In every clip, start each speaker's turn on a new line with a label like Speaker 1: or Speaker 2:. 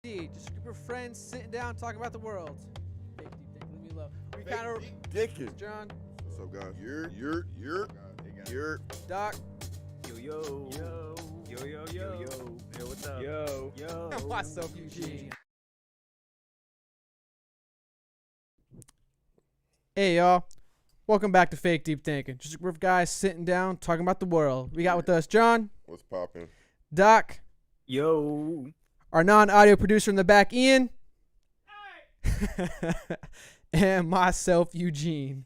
Speaker 1: Just a group of friends sitting down talking about the world. Fake deep think, leave me alone. We kind of
Speaker 2: Dickin.
Speaker 1: John.
Speaker 2: What's up, guys? You're
Speaker 1: Doc.
Speaker 3: Yo. What's up? Yo.
Speaker 1: And myself, Eugene. Hey, y'all. Welcome back to Fake Deep Thinking. Just a group of guys sitting down talking about the world. We got with us John.
Speaker 2: What's poppin'?
Speaker 1: Doc.
Speaker 3: Yo.
Speaker 1: Our non-audio producer in the back, Ian. And myself, Eugene.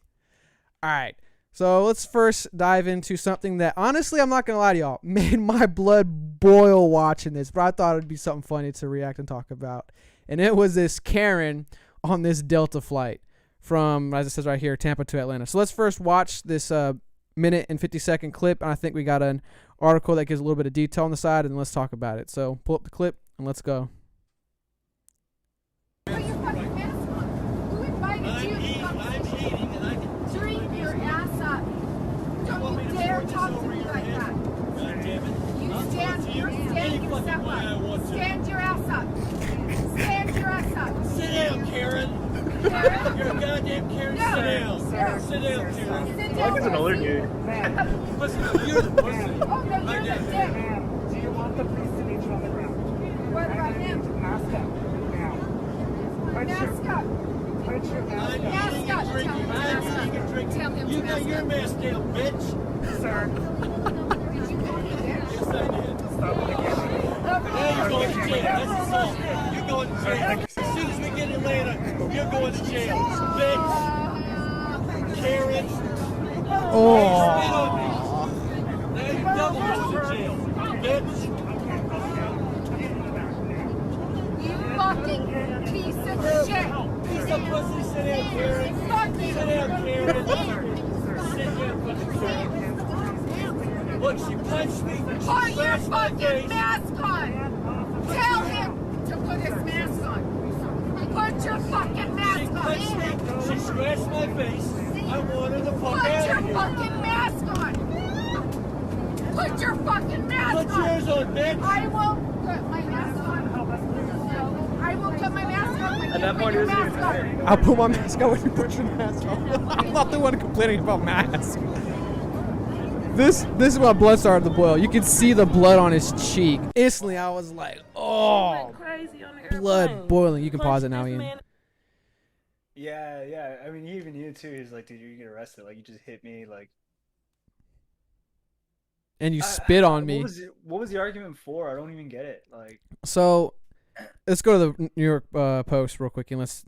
Speaker 1: All right. So let's first dive into something that, honestly, I'm not going to lie to y'all, made my blood boil watching this, but I thought it would be something funny to react and talk about. And it was this Karen on this Delta flight from, as it says right here, Tampa to Atlanta. So let's first watch this minute and 50-second clip, and I think we got an article that gives a little bit of detail on the side, and let's talk about it. So pull up the clip, and let's go.
Speaker 4: Put your fucking mask on. Who invited you to come
Speaker 5: eating and I can
Speaker 4: drink your ass up? Don't you dare talk to me like that.
Speaker 5: God damn it.
Speaker 4: You stand your step up. Stand your ass up. Stand your ass up.
Speaker 5: Sit down, Karen.
Speaker 4: Karen?
Speaker 5: You're a goddamn Karen.
Speaker 4: No.
Speaker 5: Sit down.
Speaker 4: Sir.
Speaker 5: Sit down, Karen.
Speaker 4: Sit
Speaker 3: I
Speaker 4: down.
Speaker 3: think it's an older dude.
Speaker 5: Listen, you're the pussy.
Speaker 4: Oh, no, you're the dick.
Speaker 6: Do you want the police to meet you on the ground?
Speaker 4: What about him?
Speaker 6: Mask up. Now.
Speaker 4: Mask up.
Speaker 6: Put your mask
Speaker 5: I'm
Speaker 6: up.
Speaker 4: Mask
Speaker 5: eating
Speaker 4: up.
Speaker 5: and drinking.
Speaker 4: Tell him to
Speaker 5: I'm
Speaker 4: mask
Speaker 5: eating and
Speaker 4: up.
Speaker 5: drinking.
Speaker 4: Tell him to
Speaker 5: You got
Speaker 4: mask
Speaker 5: your
Speaker 4: up.
Speaker 5: mask down, bitch.
Speaker 6: Sir,
Speaker 4: Did you call me bitch?
Speaker 5: Yes, I did.
Speaker 6: stop it again.
Speaker 5: Now you're going to jail. That's assault. You're going to jail. As soon as we get in Atlanta, you're going to jail. Bitch. Karen.
Speaker 1: Oh.
Speaker 5: Spit on me. Now you're double going to jail. Bitch.
Speaker 4: You fucking piece of shit.
Speaker 5: Piece of pussy. Sit down, Karen.
Speaker 4: Fucking
Speaker 5: Sit down, Karen. Sit down, fucking Karen. Look, she punched me. She
Speaker 4: Put your
Speaker 5: slashed my
Speaker 4: fucking
Speaker 5: face.
Speaker 4: mask on! Tell him to put his mask on! Put your fucking
Speaker 5: She
Speaker 4: mask
Speaker 5: punched
Speaker 4: on!
Speaker 5: me. She scratched my face. I want her to fuck
Speaker 4: Put
Speaker 5: out
Speaker 4: your
Speaker 5: of here.
Speaker 4: fucking mask on! Put your fucking mask
Speaker 5: Put
Speaker 4: on!
Speaker 5: yours on, bitch.
Speaker 4: I will put my mask on. I will put my mask on when
Speaker 3: At
Speaker 4: you
Speaker 3: that
Speaker 4: put
Speaker 3: point,
Speaker 4: your
Speaker 3: it was
Speaker 4: mask
Speaker 3: even
Speaker 4: on.
Speaker 1: I'll put my mask on when you put your mask on. I'm not the one complaining about masks. This is my blood started to boil. You can see the blood on his cheek. Instantly, I was like, oh, blood boiling. You can pause it now, Ian.
Speaker 3: Yeah. I mean, he even knew too. He's like, dude, you get arrested. Like, you just hit me. Like,
Speaker 1: And you spit on me.
Speaker 3: What was the argument for? I don't even get it. Like,
Speaker 1: So let's go to the New York Post real quick and let's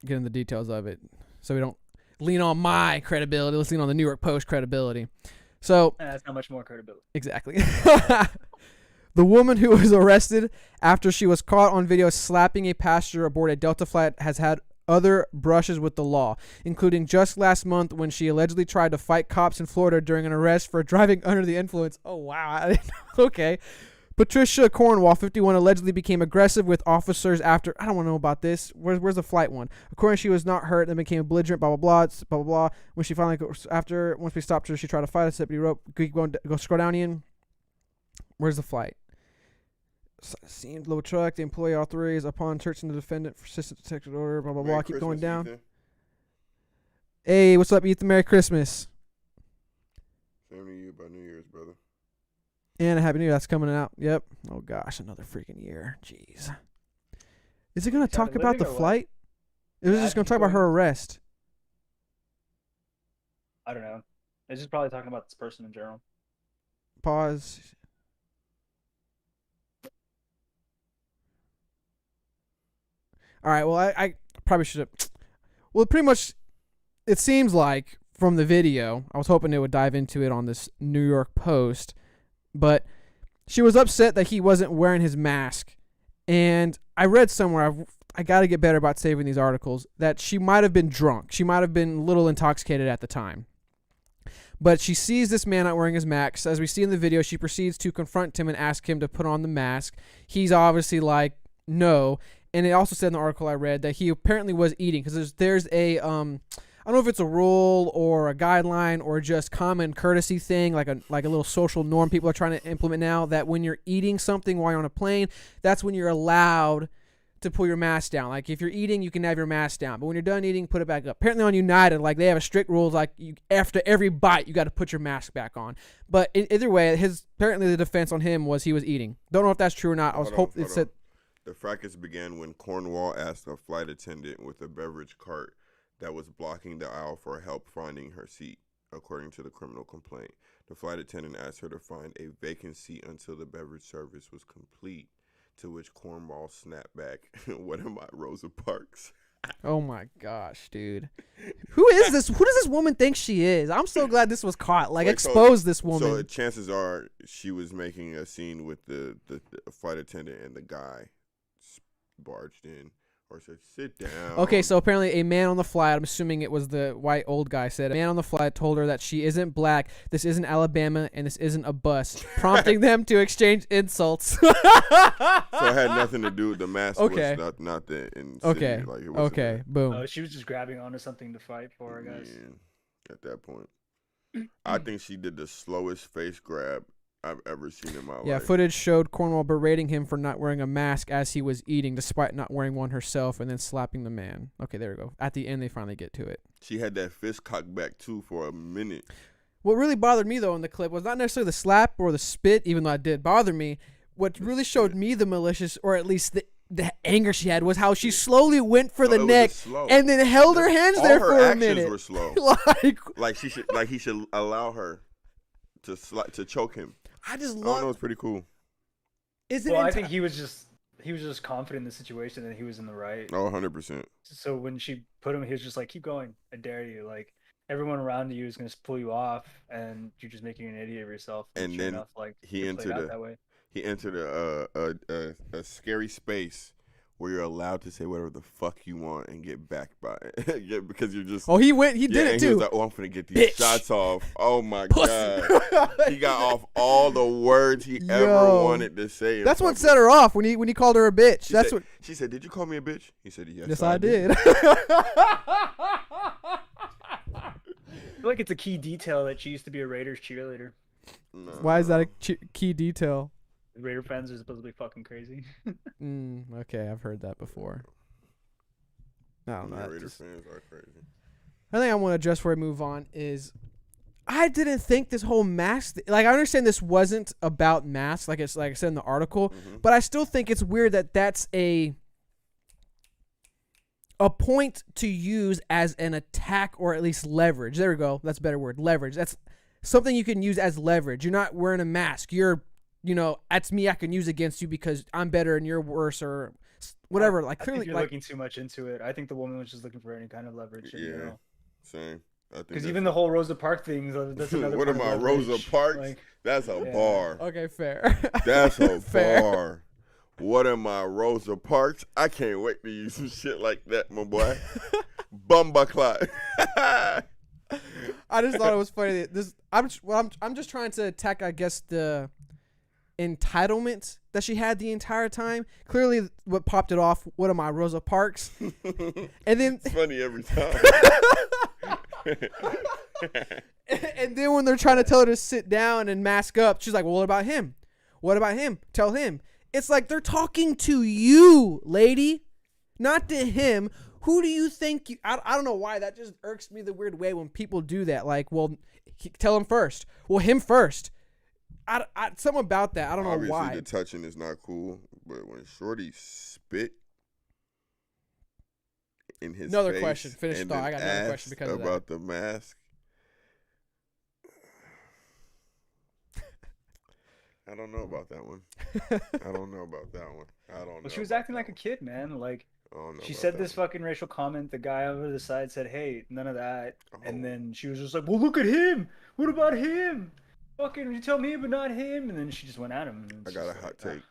Speaker 1: get into the details of it so we don't lean on my credibility. Let's lean on the New York Post credibility. So
Speaker 3: that's not much more credibility.
Speaker 1: exactly. The woman who was arrested after she was caught on video slapping a passenger aboard a Delta flight has had other brushes with the law, including just last month when she allegedly tried to fight cops in Florida during an arrest for driving under the influence. Oh, wow. Okay. Patricia Cornwall, 51, allegedly became aggressive with officers after, I don't want to know about this. Where's the flight one? According, she was not hurt and became belligerent, blah, blah, blah. When she finally, once we stopped her, she tried to fight us. Deputy wrote, go scroll down, Ian. Where's the flight? Seen low truck, the employee authorities upon searching the defendant for assistant detected order, blah, blah, blah. Keep going down.
Speaker 2: Ethan.
Speaker 1: Hey, what's up, Ethan? Merry Christmas.
Speaker 2: Same to you by New Year's, brother.
Speaker 1: And a Happy New Year. That's coming out. Yep. Oh, gosh. Another freaking year. Jeez. Is it going to talk about the flight? It was just going to talk about her arrest.
Speaker 3: I don't know. It's just probably talking about this person in general.
Speaker 1: Pause. All right. Well, I probably should have. Well, pretty much, it seems like from the video, I was hoping they would dive into it on this New York Post. But she was upset that he wasn't wearing his mask. And I read somewhere, I got to get better about saving these articles, that she might have been drunk. She might have been a little intoxicated at the time. But she sees this man not wearing his mask. As we see in the video, she proceeds to confront him and ask him to put on the mask. He's obviously like, no. And it also said in the article I read that he apparently was eating. Because there's a, I don't know if it's a rule or a guideline or just common courtesy thing, like a little social norm people are trying to implement now, that when you're eating something while you're on a plane, that's when you're allowed to pull your mask down. Like if you're eating, you can have your mask down, but when you're done eating, put it back up. Apparently on United, like they have a strict rules, like after every bite, you got to put your mask back on. But either way, apparently the defense on him was he was eating. Don't know if that's true or not. I was hoping it said.
Speaker 2: The fracas began when Cornwall asked a flight attendant with a beverage cart that was blocking the aisle for help finding her seat, according to the criminal complaint. The flight attendant asked her to find a vacant seat until the beverage service was complete, to which Cornwall snapped back, "What am I, Rosa Parks?"
Speaker 1: Oh my gosh, dude. Who is this? Who does this woman think she is? I'm so glad this was caught. Like, expose this woman.
Speaker 2: So chances are she was making a scene with the flight attendant, and the guy barged in or said, "Sit down."
Speaker 1: Okay, so apparently a man on the flight, I'm assuming it was the white old guy, said a man on the flight told her that she isn't black, this isn't Alabama, and this isn't a bus, prompting them to exchange insults.
Speaker 2: So it had nothing to do with the mask.
Speaker 1: Okay.
Speaker 2: Was not the incident.
Speaker 1: Okay.
Speaker 2: Like, it wasn't
Speaker 1: Okay. Boom.
Speaker 3: Oh, she was just grabbing onto something to fight for, I guess.
Speaker 2: Yeah, at that point. I think she did the slowest face grab I've ever seen in my life.
Speaker 1: Yeah, footage showed Cornwall berating him for not wearing a mask as he was eating, despite not wearing one herself, and then slapping the man. Okay, there we go. At the end, they finally get to it.
Speaker 2: She had that fist cocked back, too, for a minute.
Speaker 1: What really bothered me, though, in the clip was not necessarily the slap or the spit, even though it did bother me. What really showed me the malicious, or at least the anger she had, was how she slowly went for the neck and then held her hands there for a minute.
Speaker 2: All her actions were slow. like he should allow her to choke him.
Speaker 1: I just
Speaker 2: I
Speaker 1: love.
Speaker 2: know, it's pretty cool.
Speaker 3: I think he was just confident in the situation that he was in the right.
Speaker 2: Oh, 100%.
Speaker 3: So when she put him, he was just like, "Keep going, I dare you." Like everyone around you is gonna pull you off, and you're just making an idiot of yourself.
Speaker 2: And
Speaker 3: sure
Speaker 2: then
Speaker 3: enough, like,
Speaker 2: he
Speaker 3: it played out that way.
Speaker 2: He entered a scary space where you're allowed to say whatever the fuck you want and get backed by it. Yeah, because you're just.
Speaker 1: Oh, he did it
Speaker 2: and
Speaker 1: too.
Speaker 2: He was like, "Oh, I'm finna get these shots off." Oh my god, he got off all the words he ever wanted to say.
Speaker 1: That's what set her off when he called her a bitch.
Speaker 2: She said, "Did you call me a bitch?" He said,
Speaker 1: Yes, I did.
Speaker 3: I feel like it's a key detail that she used to be a Raiders cheerleader.
Speaker 2: No.
Speaker 1: Why is that a key detail?
Speaker 3: Raider fans are supposed to be fucking crazy.
Speaker 1: Okay, I've heard that before. I don't know.
Speaker 2: Raider fans are crazy.
Speaker 1: I think I want to address before we move on is I didn't think this whole mask like I understand this wasn't about masks like I said in the article, but I still think it's weird that that's a point to use as an attack or at least leverage. There we go. That's a better word. Leverage. That's something you can use as leverage. You're not wearing a mask. That's me I can use against you because I'm better and you're worse or whatever. Like clearly,
Speaker 3: I think you're looking too much into it. I think the woman was just looking for any kind of leverage.
Speaker 2: Yeah, same.
Speaker 3: Because even the whole Rosa Parks thing, that's another.
Speaker 2: What am I, Rosa Parks?
Speaker 3: Like,
Speaker 2: that's a bar.
Speaker 1: Okay, fair.
Speaker 2: That's a
Speaker 1: Fair.
Speaker 2: bar. What am I, Rosa Parks? I can't wait to use some shit like that, my boy. Bumba clot.
Speaker 1: I just thought it was funny. I'm just trying to attack, I guess, the entitlement that she had the entire time. Clearly, what popped it off? What am I, Rosa Parks? And then
Speaker 2: it's funny every time.
Speaker 1: And then when they're trying to tell her to sit down and mask up, she's like, "Well, what about him? What about him? Tell him." It's like they're talking to you, lady, not to him. Who do you think you... I don't know why. That just irks me the weird way when people do that. Like, well, tell him first. Well, him first. Something about that. I don't know why.
Speaker 2: Obviously, the touching is not cool, but when Shorty spit in his
Speaker 1: Another
Speaker 2: face
Speaker 1: question. Finish
Speaker 2: and
Speaker 1: thought. I got another
Speaker 2: asked
Speaker 1: question because of that.
Speaker 2: about the mask. I don't know about that one. I don't know about that one. I don't know.
Speaker 3: Well, she was acting like a kid, man. Like, she
Speaker 2: about
Speaker 3: said
Speaker 2: that
Speaker 3: this
Speaker 2: one.
Speaker 3: fucking racial comment. The guy over the side said, "Hey, none of that."
Speaker 2: Oh.
Speaker 3: And then she was just like, "Well, look at him. What about him? Fucking, you tell me, but not him." And then she just went at him. And
Speaker 2: I got a hot take.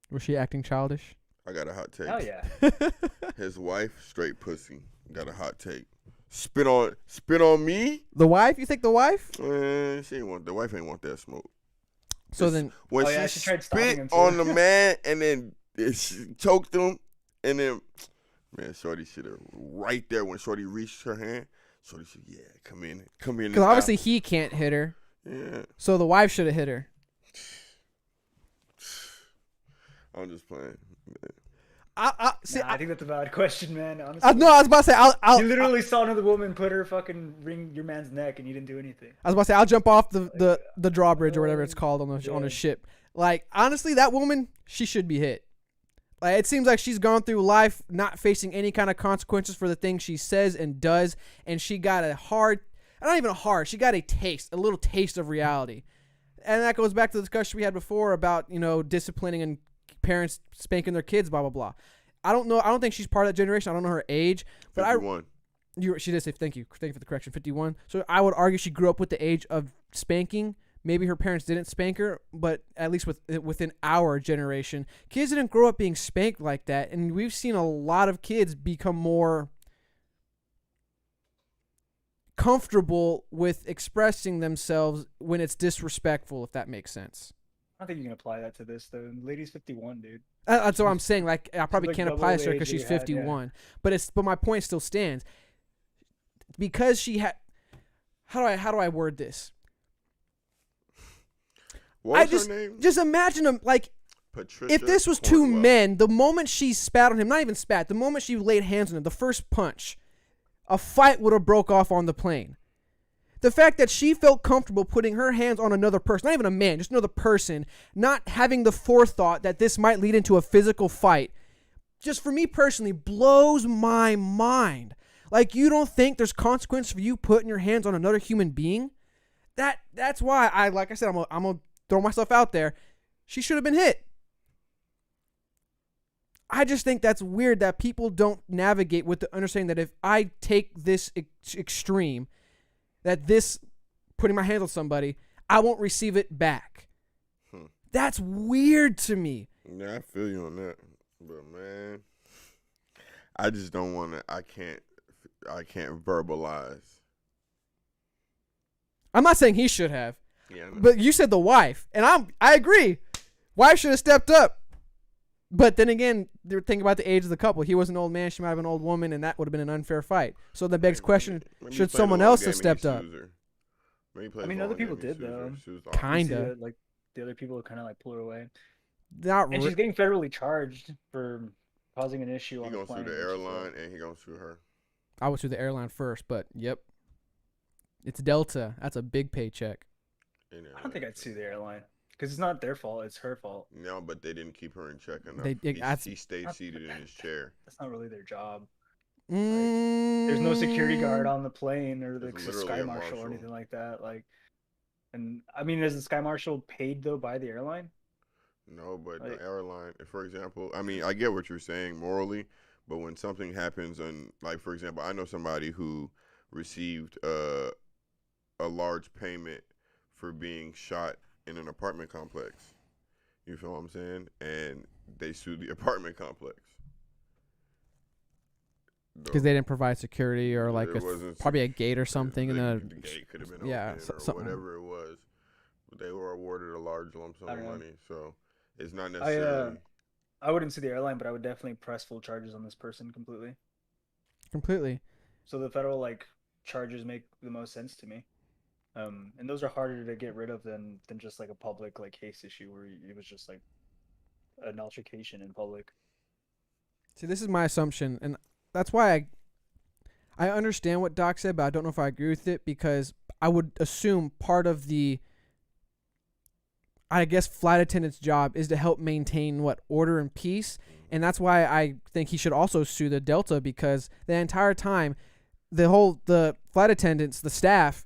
Speaker 1: Was she acting childish?
Speaker 2: I got a hot take.
Speaker 3: Hell yeah.
Speaker 2: His wife, straight pussy. Got a hot take. Spit on me?
Speaker 1: The wife? You think the wife?
Speaker 2: She ain't want. The wife ain't want that smoke.
Speaker 1: So then,
Speaker 2: when
Speaker 3: she tried stopping
Speaker 2: spit
Speaker 3: him too.
Speaker 2: on the man and then she choked him, and then man, Shorty should have right there when Shorty reached her hand. Shorty said, "Yeah, come in."
Speaker 1: Because obviously he can't hit her.
Speaker 2: Yeah.
Speaker 1: So the wife should have hit her.
Speaker 2: I'm just playing.
Speaker 1: See,
Speaker 3: Nah, I think that's a valid question, man. Honestly,
Speaker 1: no, I was about to say,
Speaker 3: you literally saw another woman put her fucking ring your man's neck, and you didn't do anything.
Speaker 1: I was about to say, I'll jump off the drawbridge or whatever it's called on
Speaker 3: Yeah.
Speaker 1: a ship. Like, honestly, that woman, she should be hit. Like, it seems like she's gone through life not facing any kind of consequences for the things she says and does, and she got she got a little taste of reality. And that goes back to the discussion we had before about, disciplining and parents spanking their kids, blah, blah, blah. I don't know. I don't think she's part of that generation. I don't know her age. But
Speaker 2: 51.
Speaker 1: She did say, thank you for the correction, 51. So I would argue she grew up with the age of spanking. Maybe her parents didn't spank her, but at least within our generation, kids didn't grow up being spanked like that. And we've seen a lot of kids become more comfortable with expressing themselves when it's disrespectful, if that makes sense.
Speaker 3: I don't think you can apply that to this, though. The lady's 51, dude.
Speaker 1: That's what I'm saying. Like, I probably
Speaker 3: like
Speaker 1: can't
Speaker 3: double
Speaker 1: apply this
Speaker 3: the
Speaker 1: to her
Speaker 3: age
Speaker 1: because she's
Speaker 3: you had,
Speaker 1: 51. But my point still stands. Because she had, how do I word this?
Speaker 2: What was her name?
Speaker 1: Just imagine them, like,
Speaker 2: Patricia
Speaker 1: if this was two
Speaker 2: Cornwell.
Speaker 1: men, the moment she spat on him, not even spat, the moment she laid hands on him, the first punch, a fight would have broke off on the plane. The fact that she felt comfortable putting her hands on another person, not even a man, just another person, not having the forethought that this might lead into a physical fight, just for me personally, blows my mind. Like, you don't think there's consequence for you putting your hands on another human being? That's why like I said, I'm gonna throw myself out there. She should have been hit. I just think that's weird that people don't navigate with the understanding that if I take this extreme, that this putting my hands on somebody, I won't receive it back. That's weird to me.
Speaker 2: Yeah, I feel you on that. But man, I just don't want to. I can't verbalize.
Speaker 1: I'm not saying he should have,
Speaker 2: Yeah,
Speaker 1: but you said the wife, and I agree. Wife should have stepped up. But then again, they were thinking about the age of the couple. He was an old man, she might have been an old woman, and that would have been an unfair fight. So that begs question, should someone else have stepped up?
Speaker 3: I mean, other people did, though.
Speaker 1: Kinda.
Speaker 3: Like, the other people kind of, like, pull her away.
Speaker 1: Not
Speaker 3: And she's getting federally charged for causing an issue
Speaker 2: He
Speaker 3: on the
Speaker 2: gonna
Speaker 3: plane.
Speaker 2: sue the airline and he gonna sue her.
Speaker 1: I would sue the airline first, but yep. It's Delta. That's a big paycheck.
Speaker 3: I don't think I'd sue the airline. Because it's not their fault, it's her fault.
Speaker 2: No, but they didn't keep her in check enough. He stayed seated in his chair.
Speaker 3: That's not really their job.
Speaker 1: Mm,
Speaker 3: There's no security guard on the plane or the
Speaker 2: There's
Speaker 3: sky
Speaker 2: literally a
Speaker 3: marshal or
Speaker 2: marshal.
Speaker 3: anything like that. Like, and I mean, is the sky marshal paid though by the airline?
Speaker 2: No, but
Speaker 3: Like-
Speaker 2: the airline, for example, I mean, I get what you're saying morally, but when something happens, and like for example, I know somebody who received a large payment for being shot in an apartment complex. You feel what I'm saying? And they sued the apartment complex.
Speaker 1: because they didn't provide security or like
Speaker 2: It wasn't
Speaker 1: probably a gate or something, and then
Speaker 2: the gate could have been
Speaker 1: yeah,
Speaker 2: open or
Speaker 1: something.
Speaker 2: whatever it was. But they were awarded a large lump sum
Speaker 3: I
Speaker 2: of
Speaker 3: don't know.
Speaker 2: money, so it's not necessarily.
Speaker 3: I wouldn't sue the airline, but I would definitely press full charges on this person completely.
Speaker 1: completely.
Speaker 3: So the federal like charges make the most sense to me. And those are harder to get rid of than just like a public like case issue where it was just like an altercation in public.
Speaker 1: See, this is my assumption, and that's why I understand what Doc said, but I don't know if I agree with it, because I would assume part of the, I guess, flight attendant's job is to help maintain order and peace, and that's why I think he should also sue the Delta, because the entire time, the flight attendants, the staff,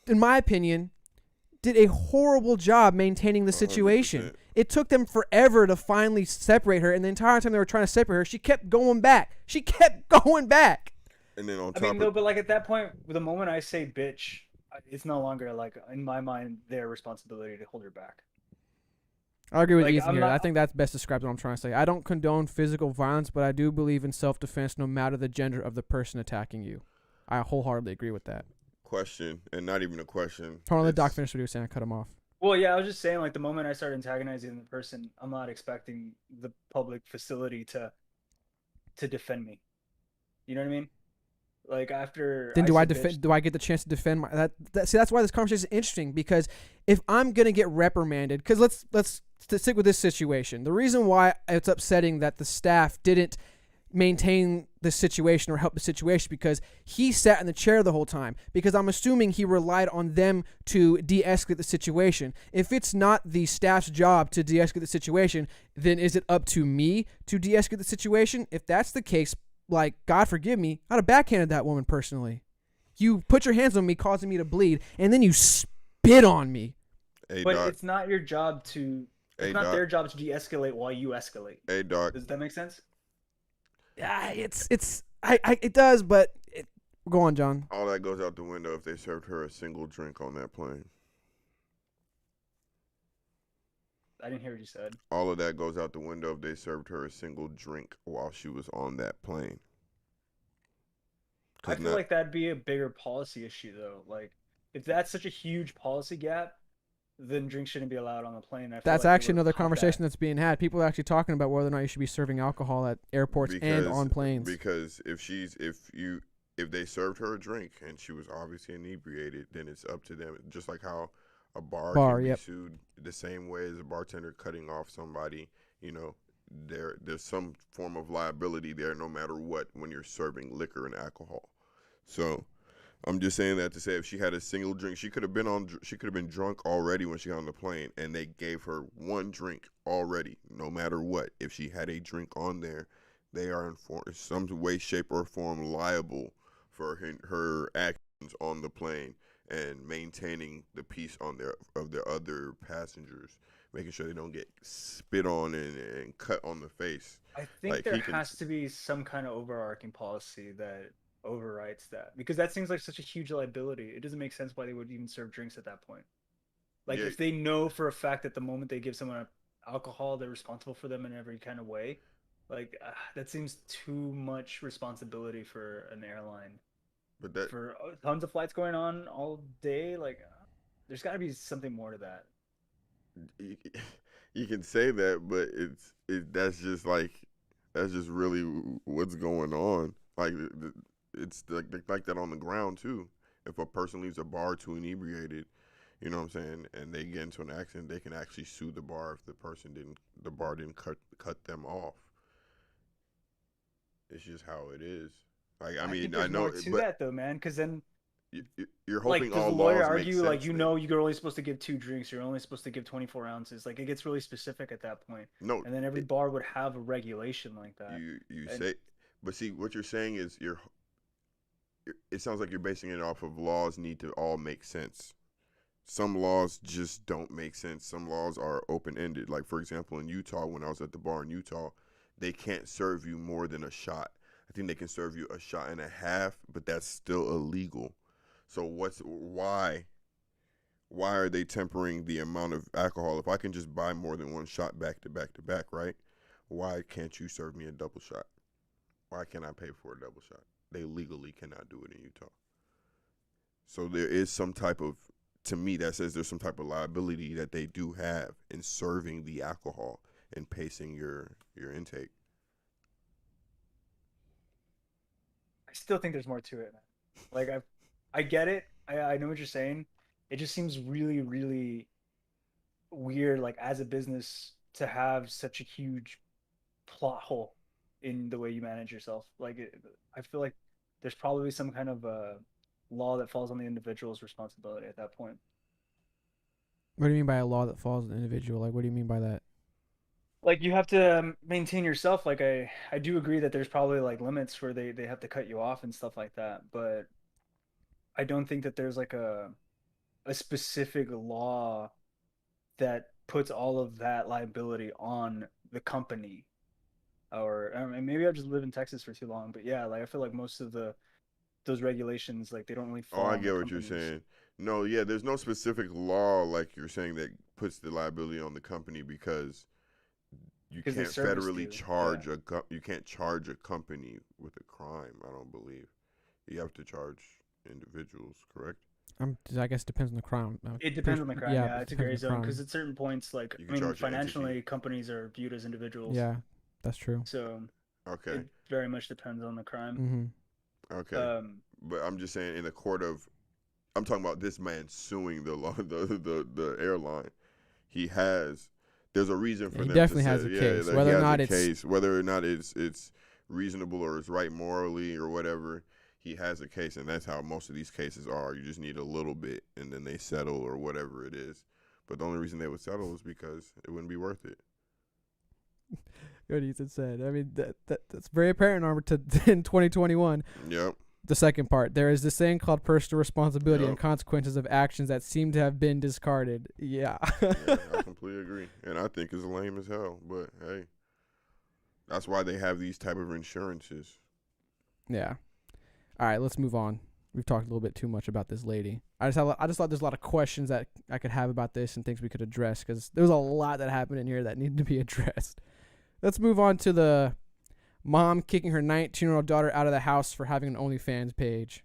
Speaker 1: in my opinion, did a horrible job maintaining the situation.
Speaker 2: 100%.
Speaker 1: It took them forever to finally separate her, and the entire time they were trying to separate her, she kept going back. She kept going back.
Speaker 2: And then on
Speaker 3: I
Speaker 2: top
Speaker 3: mean,
Speaker 2: of
Speaker 3: no, but like at that point, the moment I say bitch, it's no longer like in my mind their responsibility to hold her back.
Speaker 1: I agree with
Speaker 3: Like,
Speaker 1: Ethan
Speaker 3: I'm
Speaker 1: here.
Speaker 3: not-
Speaker 1: I think that's best describes what I'm trying to say. I don't condone physical violence, but I do believe in self-defense no matter the gender of the person attacking you. I wholeheartedly agree with that.
Speaker 2: question, and not even a question.
Speaker 1: Hold on, let Doc
Speaker 2: it's-
Speaker 1: finish what he was saying. I cut him off.
Speaker 3: Well, yeah, I was just saying like the moment I start antagonizing the person, I'm not expecting the public facility to defend me. You know what I mean? Like after
Speaker 1: Then do I
Speaker 3: said bitch,
Speaker 1: defend? Do I get the chance to defend my that? See, that's why this conversation is interesting, because if I'm gonna get reprimanded, because let's stick with this situation. The reason why it's upsetting that the staff didn't maintain the situation or help the situation, because he sat in the chair the whole time, because I'm assuming he relied on them to de-escalate the situation. If it's not the staff's job to de-escalate the situation, then is it up to me to de-escalate the situation? If that's the case, like, God forgive me, I'd have backhanded that woman personally. You put your hands on me, causing me to bleed, and then you spit on me.
Speaker 2: Hey,
Speaker 3: but
Speaker 2: Doc.
Speaker 3: it's not your job to. It's
Speaker 2: Hey,
Speaker 3: not
Speaker 2: Doc.
Speaker 3: their job to de-escalate while you escalate.
Speaker 2: Hey, Doc.
Speaker 3: Does that make sense?
Speaker 1: Yeah, it does, but go on, John.
Speaker 2: All that goes out the window if they served her a single drink on that plane.
Speaker 3: I didn't hear what you said.
Speaker 2: All of that goes out the window if they served her a single drink while she was on that plane.
Speaker 3: I feel like that'd be a bigger policy issue, though. Like, if that's such a huge policy gap, then drinks shouldn't be allowed on the plane.
Speaker 1: That's actually another conversation that's being had. People are actually talking about whether or not you should be serving alcohol at airports and on planes.
Speaker 2: Because if they served her a drink and she was obviously inebriated, then it's up to them. Just like how a bar can be sued the same way as a bartender cutting off somebody. You know, there's some form of liability there, no matter what, when you're serving liquor and alcohol. So I'm just saying that to say if she had a single drink, she could have been drunk already when she got on the plane, and they gave her one drink already, no matter what. If she had a drink on there, they are in some way, shape, or form liable for her actions on the plane and maintaining the peace of their other passengers, making sure they don't get spit on and cut on the face.
Speaker 3: I think there has to be some kind of overarching policy that overwrites that, because that seems like such a huge liability. It doesn't make sense why they would even serve drinks at that point. Like, if they know for a fact that the moment they give someone alcohol, they're responsible for them in every kind of way, like that seems too much responsibility for an airline.
Speaker 2: But that
Speaker 3: for tons of flights going on all day, like there's got to be something more to that.
Speaker 2: You can say that, but that's just really what's going on. Like, it's like that on the ground too. If a person leaves a bar too inebriated, you know what I'm saying, and they get into an accident, they can actually sue the bar if the bar didn't cut them off. It's just how it is. Like, I mean, I know,
Speaker 3: more to that though, man, because then
Speaker 2: you're hoping
Speaker 3: like, does
Speaker 2: all
Speaker 3: the lawyer
Speaker 2: laws
Speaker 3: argue
Speaker 2: make
Speaker 3: like
Speaker 2: sense
Speaker 3: you're only supposed to give 2 drinks, you're only supposed to give 24 ounces? Like, it gets really specific at that point.
Speaker 2: No,
Speaker 3: and then every bar would have a regulation like that.
Speaker 2: But see, what you're saying is it sounds like you're basing it off of laws need to all make sense. Some laws just don't make sense. Some laws are open-ended. Like, for example, in Utah, when I was at the bar in Utah, they can't serve you more than a shot. I think they can serve you a shot and a half, but that's still illegal. So why are they tempering the amount of alcohol? If I can just buy more than one shot back to back to back, right? Why can't you serve me a double shot? Why can't I pay for a double shot? They legally cannot do it in Utah. So there is some type of, to me, that says there's some type of liability that they do have in serving the alcohol and pacing your intake.
Speaker 3: I still think there's more to it, man. Like, I get it. I know what you're saying. It just seems really, really weird, like, as a business, to have such a huge plot hole in the way you manage yourself. Like, I feel like there's probably some kind of law that falls on the individual's responsibility at that point.
Speaker 1: What do you mean by a law that falls on the individual? Like, what do you mean by that?
Speaker 3: Like, you have to maintain yourself. Like, I do agree that there's probably like limits where they have to cut you off and stuff like that, but I don't think that there's like a specific law that puts all of that liability on the company. Or I mean, maybe I've just lived in Texas for too long, but yeah, like, I feel like most of those regulations, like, they don't really fall
Speaker 2: I
Speaker 3: on
Speaker 2: get
Speaker 3: the
Speaker 2: what you're
Speaker 3: companies.
Speaker 2: saying. No, yeah, there's no specific law like you're saying that puts the liability on the company, because you can't federally charge you can't charge a company with a crime. I don't believe you have to charge individuals, correct?
Speaker 1: I guess it depends on the crime.
Speaker 3: It depends on the crime. Yeah, it's a gray
Speaker 1: depends on the
Speaker 3: zone, because
Speaker 1: crime.
Speaker 3: at certain points, like,
Speaker 2: You
Speaker 3: I
Speaker 2: can
Speaker 3: mean,
Speaker 2: charge an
Speaker 3: financially,
Speaker 2: entity.
Speaker 3: companies are viewed as individuals.
Speaker 1: Yeah, that's true.
Speaker 3: So
Speaker 2: Okay.
Speaker 3: it very much depends on the crime.
Speaker 1: Mm-hmm.
Speaker 2: Okay. But I'm just saying, in the court of, I'm talking about this man suing the airline. There's a reason for
Speaker 1: He
Speaker 2: them
Speaker 1: definitely
Speaker 2: to
Speaker 1: has
Speaker 2: say,
Speaker 1: a
Speaker 2: yeah,
Speaker 1: case.
Speaker 2: that he
Speaker 1: Whether or
Speaker 2: has
Speaker 1: not
Speaker 2: a
Speaker 1: it's
Speaker 2: case, whether or not it's reasonable or it's right morally or whatever, he has a case, and that's how most of these cases are. You just need a little bit, and then they settle or whatever it is. But the only reason they would settle is because it wouldn't be worth it.
Speaker 1: what Ethan said. I mean, that's very apparent in 2021.
Speaker 2: Yep.
Speaker 1: The second part, there is this thing called personal responsibility and
Speaker 2: Yep.
Speaker 1: consequences of actions that seem to have been discarded. Yeah.
Speaker 2: Yeah, I completely agree, and I think it's lame as hell. But hey, that's why they have these type of insurances.
Speaker 1: Yeah. All right, let's move on. We've talked a little bit too much about this lady. I just thought there's a lot of questions that I could have about this and things we could address because there was a lot that happened in here that needed to be addressed. Let's move on to the mom kicking her 19-year-old daughter out of the house for having an OnlyFans page.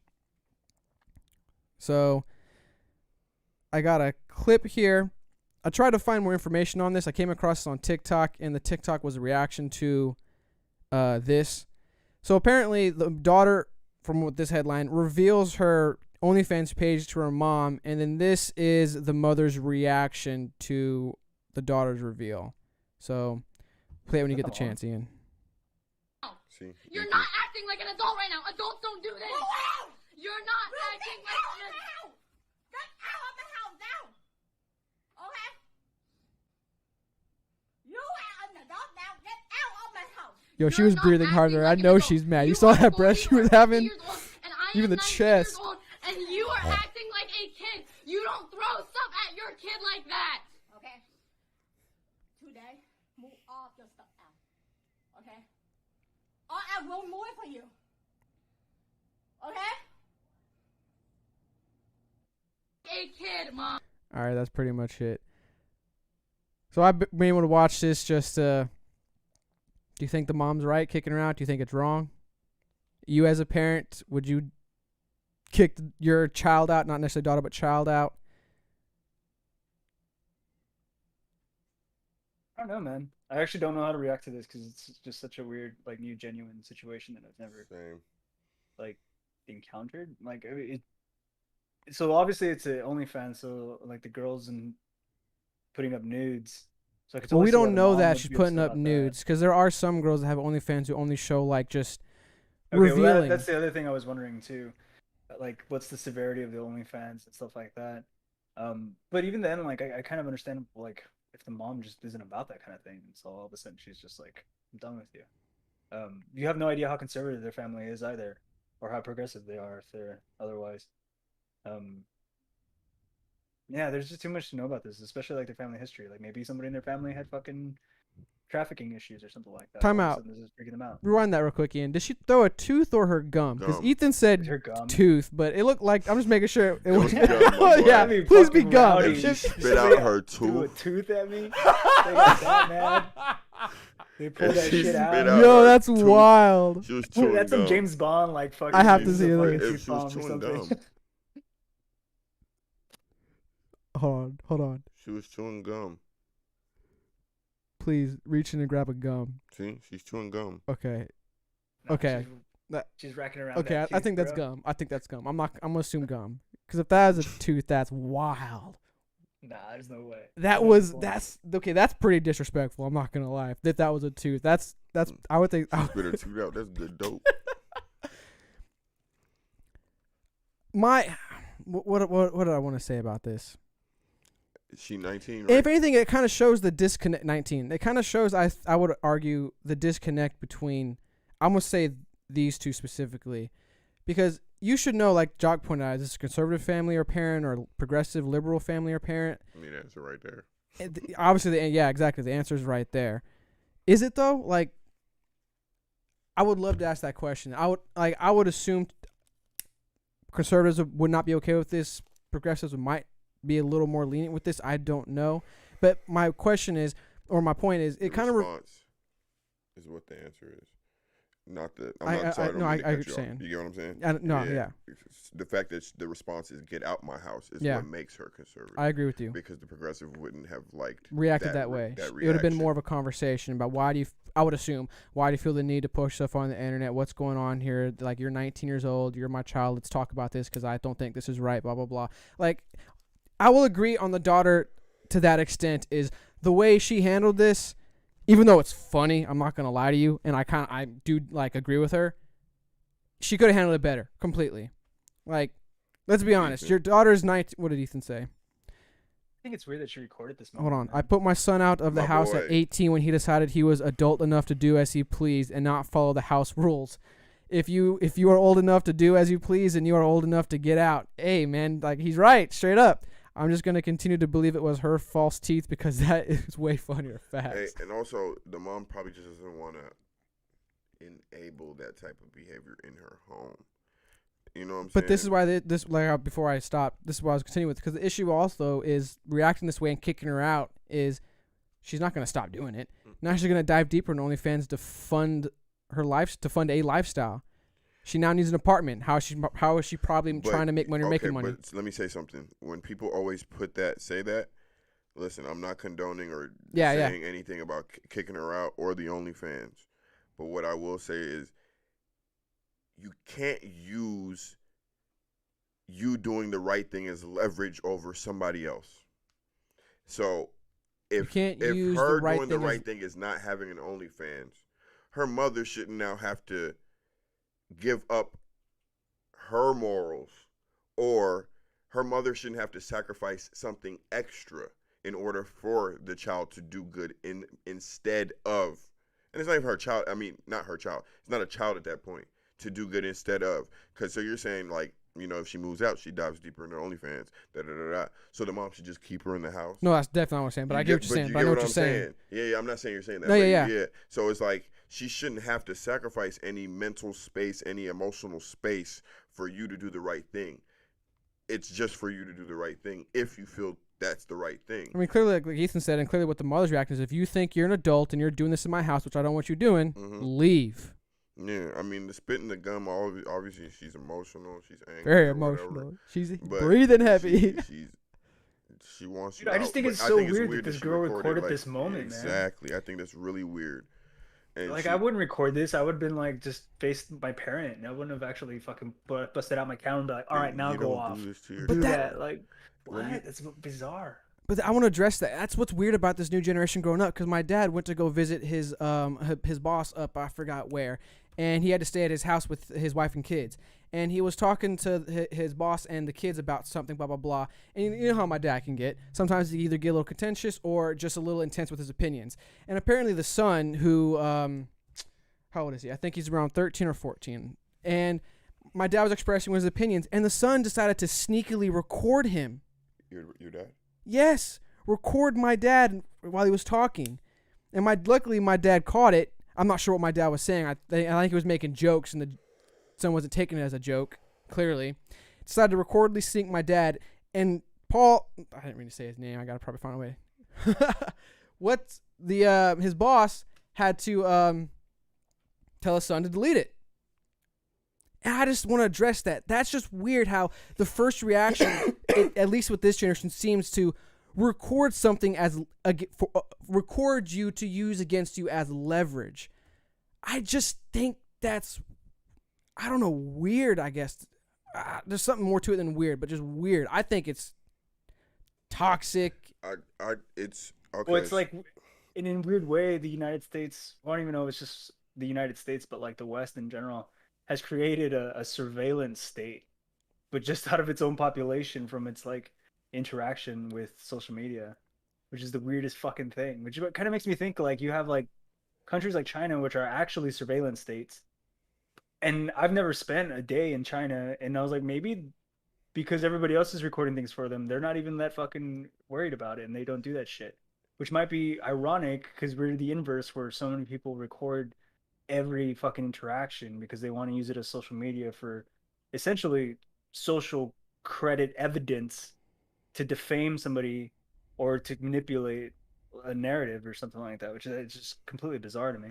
Speaker 1: So I got a clip here. I tried to find more information on this. I came across this on TikTok, and the TikTok was a reaction to this. So apparently the daughter, from what this headline, reveals her OnlyFans page to her mom, and then this is the mother's reaction to the daughter's reveal. So play it when you get the chance, Ian.
Speaker 2: See,
Speaker 4: You're not acting like an adult right now. Adults don't do this. You're not acting like an adult. Get out of the house now. Okay? You are an adult now. Get out of my house.
Speaker 1: Yo, she
Speaker 4: You're
Speaker 1: was
Speaker 4: not
Speaker 1: breathing
Speaker 4: acting
Speaker 1: harder. I
Speaker 4: like an
Speaker 1: know
Speaker 4: adult.
Speaker 1: she's mad. You
Speaker 4: You
Speaker 1: saw
Speaker 4: are
Speaker 1: that breath she was
Speaker 4: 40
Speaker 1: having?
Speaker 4: years old, and I
Speaker 1: Even
Speaker 4: am
Speaker 1: the
Speaker 4: 19
Speaker 1: chest.
Speaker 4: years old, and you are acting like a kid. You don't throw stuff at your kid like that. Okay? Today, move all your stuff out. Okay? Or I will move for you. Okay? A kid, Mom.
Speaker 1: All right, that's pretty much it. So I've been able to watch this just do you think the mom's right kicking her out? Do you think it's wrong? You as a parent, would you kick your child out, not necessarily daughter, but child out?
Speaker 3: I don't know, man. I actually don't know how to react to this because it's just such a weird, like, new, genuine situation that I've never
Speaker 2: Same.
Speaker 3: like encountered. Like, so obviously it's a OnlyFans, so like the girls and putting up nudes. So I could
Speaker 1: Well,
Speaker 3: totally
Speaker 1: we
Speaker 3: see why
Speaker 1: don't
Speaker 3: the
Speaker 1: know
Speaker 3: mom
Speaker 1: that
Speaker 3: would
Speaker 1: she's
Speaker 3: be
Speaker 1: putting
Speaker 3: upset
Speaker 1: up
Speaker 3: about that.
Speaker 1: nudes because there are some girls that have OnlyFans who only show like just
Speaker 3: Okay, well,
Speaker 1: revealing.
Speaker 3: that's the other thing I was wondering too. Like, what's the severity of the OnlyFans and stuff like that? But even then, like, I kind of understand, like, if the mom just isn't about that kind of thing, and so all of a sudden she's just like, I'm done with you. You have no idea how conservative their family is either, or how progressive they are if they're otherwise. Yeah, there's just too much to know about this, especially like their family history. Like, maybe somebody in their family had fucking trafficking issues or something like that.
Speaker 1: Time
Speaker 3: All of a
Speaker 1: out.
Speaker 3: sudden, this is freaking them out.
Speaker 1: Rewind that real quick, Ian. Did she throw a tooth or her gum? Because
Speaker 2: Gum.
Speaker 1: Ethan said
Speaker 3: Her gum.
Speaker 1: tooth, but it looked like I'm just making sure it
Speaker 2: was
Speaker 1: was.
Speaker 2: gum, my boy.
Speaker 1: Yeah,
Speaker 3: I mean,
Speaker 1: please be
Speaker 3: fucking
Speaker 1: gum.
Speaker 3: rowdy.
Speaker 2: If she
Speaker 1: Just-
Speaker 2: spit out her
Speaker 3: Threw a
Speaker 2: tooth,
Speaker 3: tooth at me. They got that mad. They pulled
Speaker 2: If
Speaker 3: that
Speaker 2: she
Speaker 3: shit
Speaker 2: spit
Speaker 3: out.
Speaker 2: out
Speaker 1: Yo,
Speaker 2: her
Speaker 1: that's
Speaker 2: tooth,
Speaker 1: wild.
Speaker 2: she was chewing
Speaker 3: That's some
Speaker 2: gum.
Speaker 3: James Bond like fucking.
Speaker 1: I have to
Speaker 3: use
Speaker 1: see
Speaker 3: of
Speaker 1: this.
Speaker 3: fucking
Speaker 2: If
Speaker 3: tooth
Speaker 2: she was
Speaker 3: bomb or
Speaker 2: chewing
Speaker 3: something.
Speaker 2: gum.
Speaker 1: Hold on.
Speaker 2: She was chewing gum.
Speaker 1: Please reach in and grab a gum.
Speaker 2: See, she's chewing gum.
Speaker 1: Okay.
Speaker 3: No,
Speaker 1: Okay.
Speaker 3: She's,
Speaker 1: That-
Speaker 3: she's racking around.
Speaker 1: Okay,
Speaker 3: that
Speaker 1: I think
Speaker 3: tooth,
Speaker 1: that's
Speaker 3: bro.
Speaker 1: gum. I think that's gum. I'm gonna assume gum. Because if that is a tooth, that's wild.
Speaker 3: Nah, there's no way.
Speaker 1: That's pretty disrespectful. I'm not gonna lie. If that was a tooth, that's I would think.
Speaker 2: She spit her tooth out. That's good dope.
Speaker 1: What did I want to say about this?
Speaker 2: Is she 19, right?
Speaker 1: If anything, it kind of shows the disconnect. 19. It kind of shows. I would argue the disconnect between. I'm gonna say these two specifically, because you should know, like Jock pointed out, is this a conservative family or parent or progressive liberal family or parent?
Speaker 2: I mean, answer right there.
Speaker 1: Obviously, yeah, exactly. The answer is right there. Is it though? Like, I would love to ask that question. I would assume conservatives would not be okay with this. Progressives might be a little more lenient with this. I don't know. But my question is, or my point is, it kind of.
Speaker 2: Response is what the answer is. Not the. I'm not sorry.
Speaker 1: no, I
Speaker 2: I
Speaker 1: get what you're saying.
Speaker 2: You get what I'm saying?
Speaker 1: Yeah.
Speaker 2: The fact that the response is "get out my house" is
Speaker 1: Yeah.
Speaker 2: what makes her conservative.
Speaker 1: I agree with you.
Speaker 2: Because the progressive wouldn't have liked
Speaker 1: Reacted that way. It would have been more of a conversation about why do you I would assume. Why do you feel the need to push stuff on the internet? What's going on here? Like, you're 19 years old. You're my child. Let's talk about this because I don't think this is right, blah, blah, blah. Like, I will agree on the daughter to that extent is the way she handled this, even though it's funny, I'm not going to lie to you, and I do, like, agree with her. She could have handled it better, completely. Like, let's be honest. Your daughter's 19. What did Ethan say?
Speaker 3: I think it's weird that she recorded this moment.
Speaker 1: Hold on.
Speaker 3: Man.
Speaker 1: I put my son out of the
Speaker 2: My
Speaker 1: house
Speaker 2: boy.
Speaker 1: at 18 when he decided he was adult enough to do as he pleased and not follow the house rules. If you are old enough to do as you please and you are old enough to get out, hey, man, like, he's right, straight up. I'm just going to continue to believe it was her false teeth because that is way funnier fast.
Speaker 2: Hey, and also, the mom probably just doesn't want to enable that type of behavior in her home. You know what I'm saying?
Speaker 1: But this is why before I stop, this is what I was continuing with, because the issue also is reacting this way and kicking her out is she's not going to stop doing it. Now she's going to dive deeper in OnlyFans to fund her life, to fund a lifestyle. She now needs an apartment. How is she probably trying to make money or making money?
Speaker 2: But let me say something. When people always say that, listen, I'm not condoning or saying anything about kicking her out or the OnlyFans. But what I will say is, you can't use you doing the right thing as leverage over somebody else. So if her doing the right thing is not having an OnlyFans, her mother shouldn't now have to give up her morals, or her mother shouldn't have to sacrifice something extra in order for the child to do good instead of, and it's not even her child. I mean, not her child. It's not a child at that point. To do good instead of, because so you're saying, like, you know, if she moves out, she dives deeper into OnlyFans, so the mom should just keep her in the house.
Speaker 1: No, that's definitely not what I'm saying, but I get what you're saying. But I know what you're saying.
Speaker 2: Yeah, I'm not saying you're saying that.
Speaker 1: No, yeah.
Speaker 2: So it's like, she shouldn't have to sacrifice any mental space, any emotional space for you to do the right thing. It's just for you to do the right thing if you feel that's the right thing.
Speaker 1: I mean, clearly, like Ethan said, and clearly what the mother's reaction is, if you think you're an adult and you're doing this in my house, which I don't want you doing, leave.
Speaker 2: Yeah, I mean, the spitting the gum, obviously she's emotional, she's angry.
Speaker 1: Very emotional. She's breathing heavy.
Speaker 2: She wants
Speaker 3: Dude,
Speaker 2: you
Speaker 3: I just
Speaker 2: out,
Speaker 3: think it's
Speaker 2: but
Speaker 3: so
Speaker 2: I think
Speaker 3: weird that this
Speaker 2: she
Speaker 3: girl recorded
Speaker 2: like,
Speaker 3: this moment,
Speaker 2: exactly. I think that's really weird. And
Speaker 3: like, I wouldn't record this. I would have been like, just faced my parent. I wouldn't have actually fucking busted out my camera and be like, all right, now go off.
Speaker 1: But
Speaker 3: that, like, what? That's bizarre.
Speaker 1: But I want to address that. That's what's weird about this new generation growing up, because my dad went to go visit his boss up, I forgot where, and he had to stay at his house with his wife and kids. And he was talking to his boss and the kids about something, blah, blah, blah. And you know how my dad can get. Sometimes he either get a little contentious or just a little intense with his opinions. And apparently the son, who, how old is he? I think he's around 13 or 14. And my dad was expressing his opinions, and the son decided to sneakily record him.
Speaker 2: Your dad?
Speaker 1: Yes, record my dad while he was talking. And luckily my dad caught it. I'm not sure what my dad was saying. I think he was making jokes, and the son wasn't taking it as a joke, clearly. Decided to reportedly sync my dad. And Paul, I didn't mean to say his name. I got to probably find a way. His boss had to tell his son to delete it. And I just want to address that. That's just weird how the first reaction, at least with this generation, seems to record something record you to use against you as leverage. I just think that's, I don't know, weird, I guess. There's something more to it than weird, but just weird. I think it's toxic.
Speaker 2: It's okay.
Speaker 3: Well, it's like, in a weird way, the United States, I don't even know if it's just the United States, but like the West in general, has created a surveillance state, but just out of its own population from its like interaction with social media, which is the weirdest fucking thing. Which kind of makes me think, like, you have like countries like China, which are actually surveillance states. And I've never spent a day in China, and I was like, maybe because everybody else is recording things for them, they're not even that fucking worried about it, and they don't do that shit. Which might be ironic, because we're the inverse, where so many people record every fucking interaction because they want to use it as social media for essentially social credit evidence to defame somebody or to manipulate a narrative or something like that, which is just completely bizarre to me.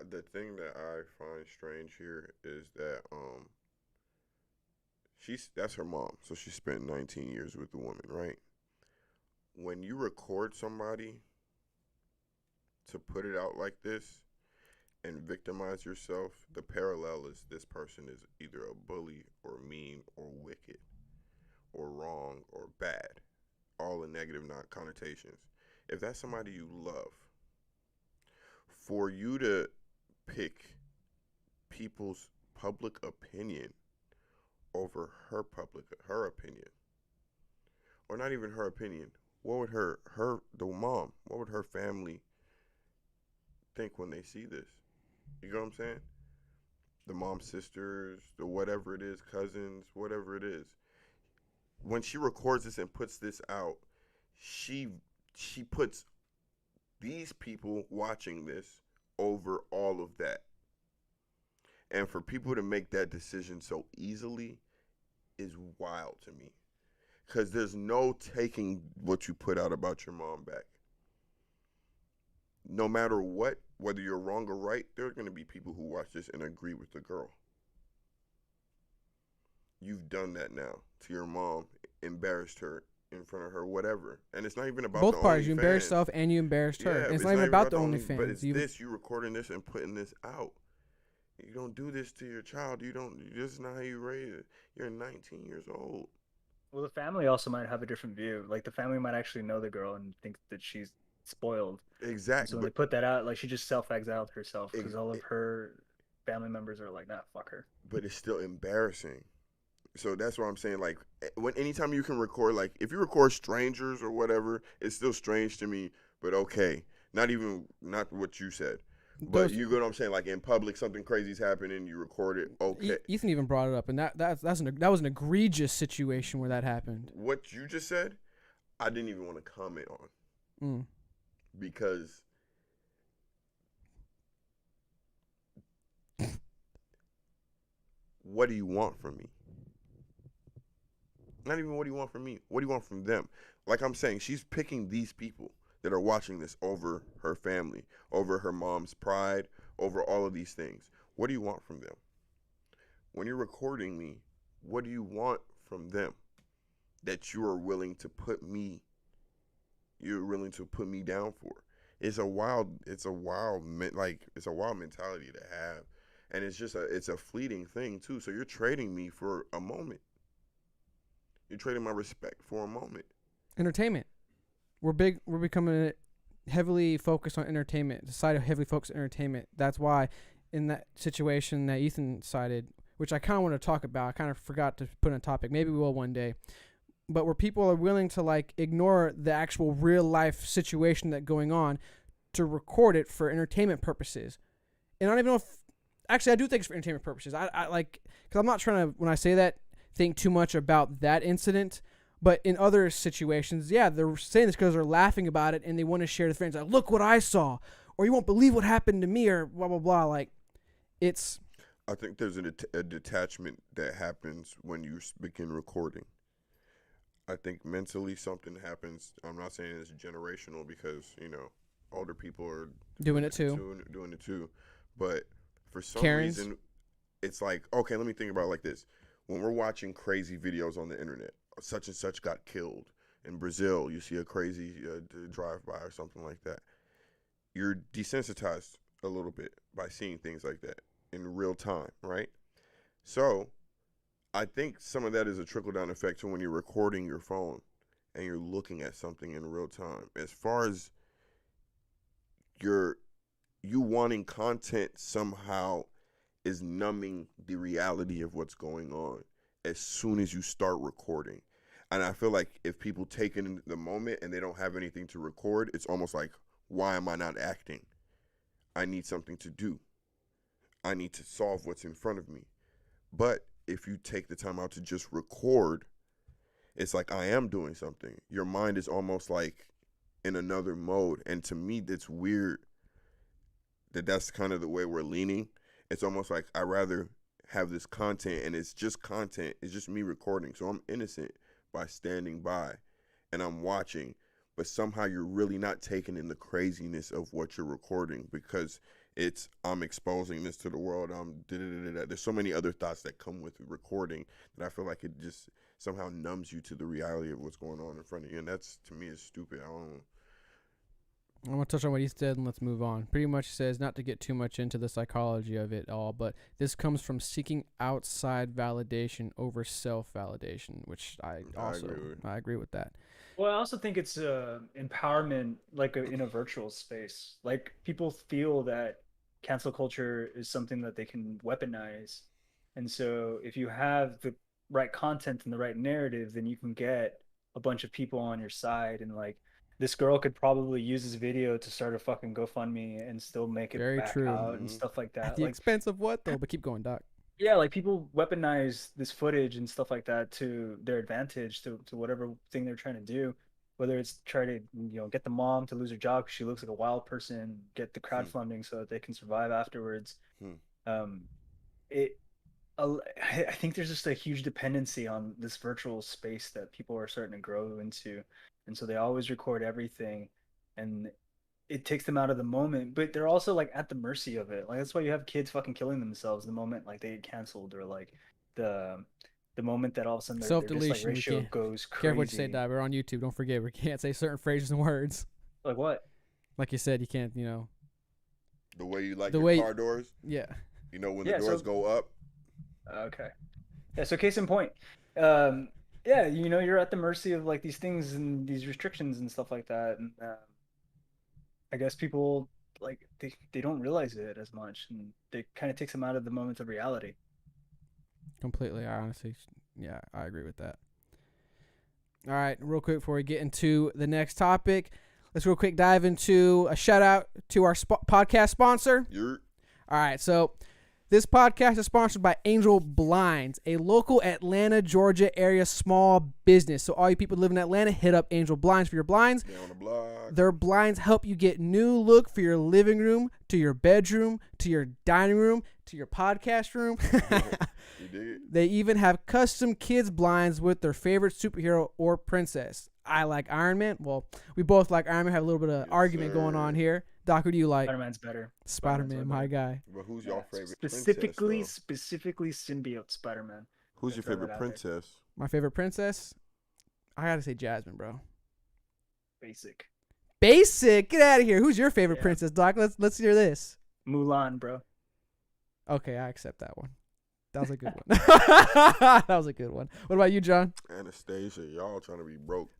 Speaker 2: The thing that I find strange here is that that's her mom, so she spent 19 years with the woman, right? When you record somebody to put it out like this, and victimize yourself, the parallel is this person is either a bully or mean or wicked or wrong or bad, all in negative connotations. If that's somebody you love, for you to pick people's public opinion over her opinion, or not even her opinion, what would the mom, what would her family think when they see this? You know what I'm saying? The mom's sisters, the whatever it is, cousins, whatever it is. When she records this and puts this out, she puts these people watching this over all of that. And for people to make that decision so easily is wild to me. Because there's no taking what you put out about your mom back. No matter what, whether you're wrong or right, there are going to be people who watch this and agree with the girl. You've done that now to your mom, embarrassed her in front of her, whatever. And it's not even about
Speaker 1: both
Speaker 2: the
Speaker 1: parties. You embarrassed
Speaker 2: OnlyFans.
Speaker 1: yourself and you embarrassed her.
Speaker 2: Yeah,
Speaker 1: And it's not even about the OnlyFans.
Speaker 2: But it's this, you recording this and putting this out. You don't do this to your child. This is not how you raise it. You're 19 years old.
Speaker 3: Well, the family also might have a different view. Like, the family might actually know the girl and think that she's spoiled.
Speaker 2: Exactly.
Speaker 3: So when they put that out, like, she just self-exiled herself because all of her family members are like, nah, fuck her.
Speaker 2: But it's still embarrassing. So that's what I'm saying. Like, anytime you can record, like, if you record strangers or whatever, it's still strange to me. But okay, not what you said. But you get what I'm saying? Like, in public, something crazy's happening, you record it. Okay.
Speaker 1: Ethan even brought it up, and that was an egregious situation where that happened.
Speaker 2: What you just said, I didn't even want to comment on. Because what do you want from me? Not even what do you want from me. What do you want from them? Like I'm saying, she's picking these people that are watching this over her family, over her mom's pride, over all of these things. What do you want from them? When you're recording me, what do you want from them that you are willing to put me down for? It's a wild mentality to have. And it's a fleeting thing too. So you're trading me for a moment. You're trading my respect for a moment.
Speaker 1: Entertainment. We're becoming heavily focused on entertainment. Society heavily focused on entertainment. That's why in that situation that Ethan cited, which I kind of want to talk about, I kind of forgot to put in a topic. Maybe we will one day. But where people are willing to like ignore the actual real life situation that's going on to record it for entertainment purposes. And I don't even know if, actually I do think it's for entertainment purposes. I like, because I'm not trying to, when I say that, think too much about that incident. But in other situations, yeah, they're saying this because they're laughing about it and they want to share with friends. Like, look what I saw, or you won't believe what happened to me, or blah blah blah. Like, it's.
Speaker 2: I think there's a detachment that happens when you begin recording. I think mentally something happens. I'm not saying it's generational because older people are
Speaker 1: doing it too.
Speaker 2: But for some
Speaker 1: Karens.
Speaker 2: reason, it's like, okay, let me think about it like this. When we're watching crazy videos on the internet, such and such got killed. In Brazil, you see a crazy drive-by or something like that. You're desensitized a little bit by seeing things like that in real time, right? So I think some of that is a trickle-down effect to when you're recording your phone and you're looking at something in real time. As far as you wanting content somehow is numbing the reality of what's going on as soon as you start recording. And I feel like if people take in the moment and they don't have anything to record, it's almost like, why am I not acting? I need something to do. I need to solve what's in front of me. But if you take the time out to just record, it's like I am doing something. Your mind is almost like in another mode. And to me, that's weird that's kind of the way we're leaning. It's almost like I rather have this content and it's just content. It's just me recording. So I'm innocent by standing by and I'm watching. But somehow you're really not taking in the craziness of what you're recording because I'm exposing this to the world. There's so many other thoughts that come with recording that I feel like it just somehow numbs you to the reality of what's going on in front of you. And that's, to me, is stupid.
Speaker 1: I'm gonna touch on what he said and let's move on. Pretty much says not to get too much into the psychology of it all, but this comes from seeking outside validation over self-validation, which I agree with that.
Speaker 3: Well, I also think it's empowerment, like in a virtual space. Like people feel that cancel culture is something that they can weaponize, and so if you have the right content and the right narrative, then you can get a bunch of people on your side. And like this girl could probably use this video to start a fucking GoFundMe and still make it
Speaker 1: Very
Speaker 3: back
Speaker 1: true.
Speaker 3: out and stuff like that.
Speaker 1: At the
Speaker 3: Like
Speaker 1: expense of what though? But keep going, Doc.
Speaker 3: yeah, like people weaponize this footage and stuff like that to their advantage, to whatever thing they're trying to do, whether it's try to get the mom to lose her job because she looks like a wild person, get the crowdfunding so that they can survive afterwards. It I think there's just a huge dependency on this virtual space that people are starting to grow into, and so they always record everything, and it takes them out of the moment, but they're also like at the mercy of it. Like that's why you have kids fucking killing themselves the moment like they get canceled, or like the moment that all of a sudden their
Speaker 1: Self-deletion.
Speaker 3: dislike ratio goes crazy.
Speaker 1: Careful what you say, Doc. We're on YouTube. Don't forget, we can't say certain phrases and words.
Speaker 3: Like what?
Speaker 1: Like you said, you can't.
Speaker 2: The way you like
Speaker 1: The
Speaker 2: your
Speaker 1: way-
Speaker 2: car doors.
Speaker 1: Yeah.
Speaker 2: You know when
Speaker 3: Yeah,
Speaker 2: the doors
Speaker 3: so-
Speaker 2: go up.
Speaker 3: Okay. Yeah, so case in point. Yeah, you're at the mercy of like these things and these restrictions and stuff like that. And I guess people like they don't realize it as much, and it kind of takes them out of the moment of reality.
Speaker 1: Completely. I honestly, yeah, I agree with that. All right, real quick before we get into the next topic, let's real quick dive into a shout out to our podcast sponsor.
Speaker 2: You're
Speaker 1: All right, so this podcast is sponsored by Angel Blinds, a local Atlanta, Georgia area small business. So all you people living in Atlanta, hit up Angel Blinds for your blinds.
Speaker 2: down the block.
Speaker 1: Their blinds help you get new look for your living room, to your bedroom, to your dining room, to your podcast room.
Speaker 2: You dig it?
Speaker 1: They even have custom kids blinds with their favorite superhero or princess. I like Iron Man. Well, we both like Iron Man. Have a little bit of
Speaker 2: Yes,
Speaker 1: argument going
Speaker 2: sir.
Speaker 1: on here. Doc, who do you like?
Speaker 3: Spider-Man's better.
Speaker 1: Spider-Man, my guy.
Speaker 2: But who's your favorite
Speaker 3: Specifically
Speaker 2: princess,
Speaker 3: specifically symbiote Spider-Man.
Speaker 2: though? Who's your
Speaker 3: throw that
Speaker 2: favorite
Speaker 3: out there.
Speaker 2: princess?
Speaker 1: My favorite princess? I gotta say Jasmine, bro.
Speaker 3: Basic.
Speaker 1: Basic. Get out of here. Who's your favorite
Speaker 3: Yeah.
Speaker 1: princess, Doc? Let's hear this.
Speaker 3: Mulan, bro.
Speaker 1: Okay, I accept that one. That was a good one. That was a good one. What about you, John?
Speaker 2: Anastasia, y'all trying to be broke.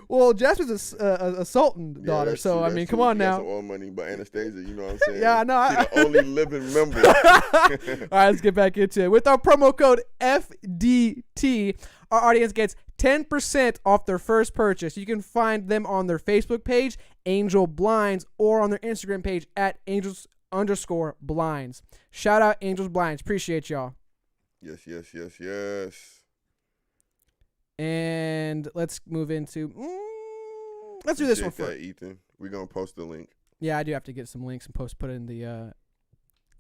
Speaker 1: Well, Jasmine's a Sultan daughter,
Speaker 2: that's
Speaker 1: so
Speaker 2: true,
Speaker 1: I
Speaker 2: that's
Speaker 1: mean,
Speaker 2: true.
Speaker 1: come on
Speaker 2: She got
Speaker 1: now.
Speaker 2: some old money, but Anastasia, you know what I'm saying?
Speaker 1: Yeah, I know.
Speaker 2: She the only living member.
Speaker 1: All right, let's get back into it. With our promo code FDT, our audience gets 10% off their first purchase. You can find them on their Facebook page, Angel Blinds, or on their Instagram page at Angels_Blinds. Shout out Angels Blinds. Appreciate y'all.
Speaker 2: Yes, yes, yes, yes.
Speaker 1: And let's move into. Let's do this one
Speaker 2: Appreciate
Speaker 1: first.
Speaker 2: that, Ethan. We're going to post the link.
Speaker 1: Yeah, I do have to get some links and put it in the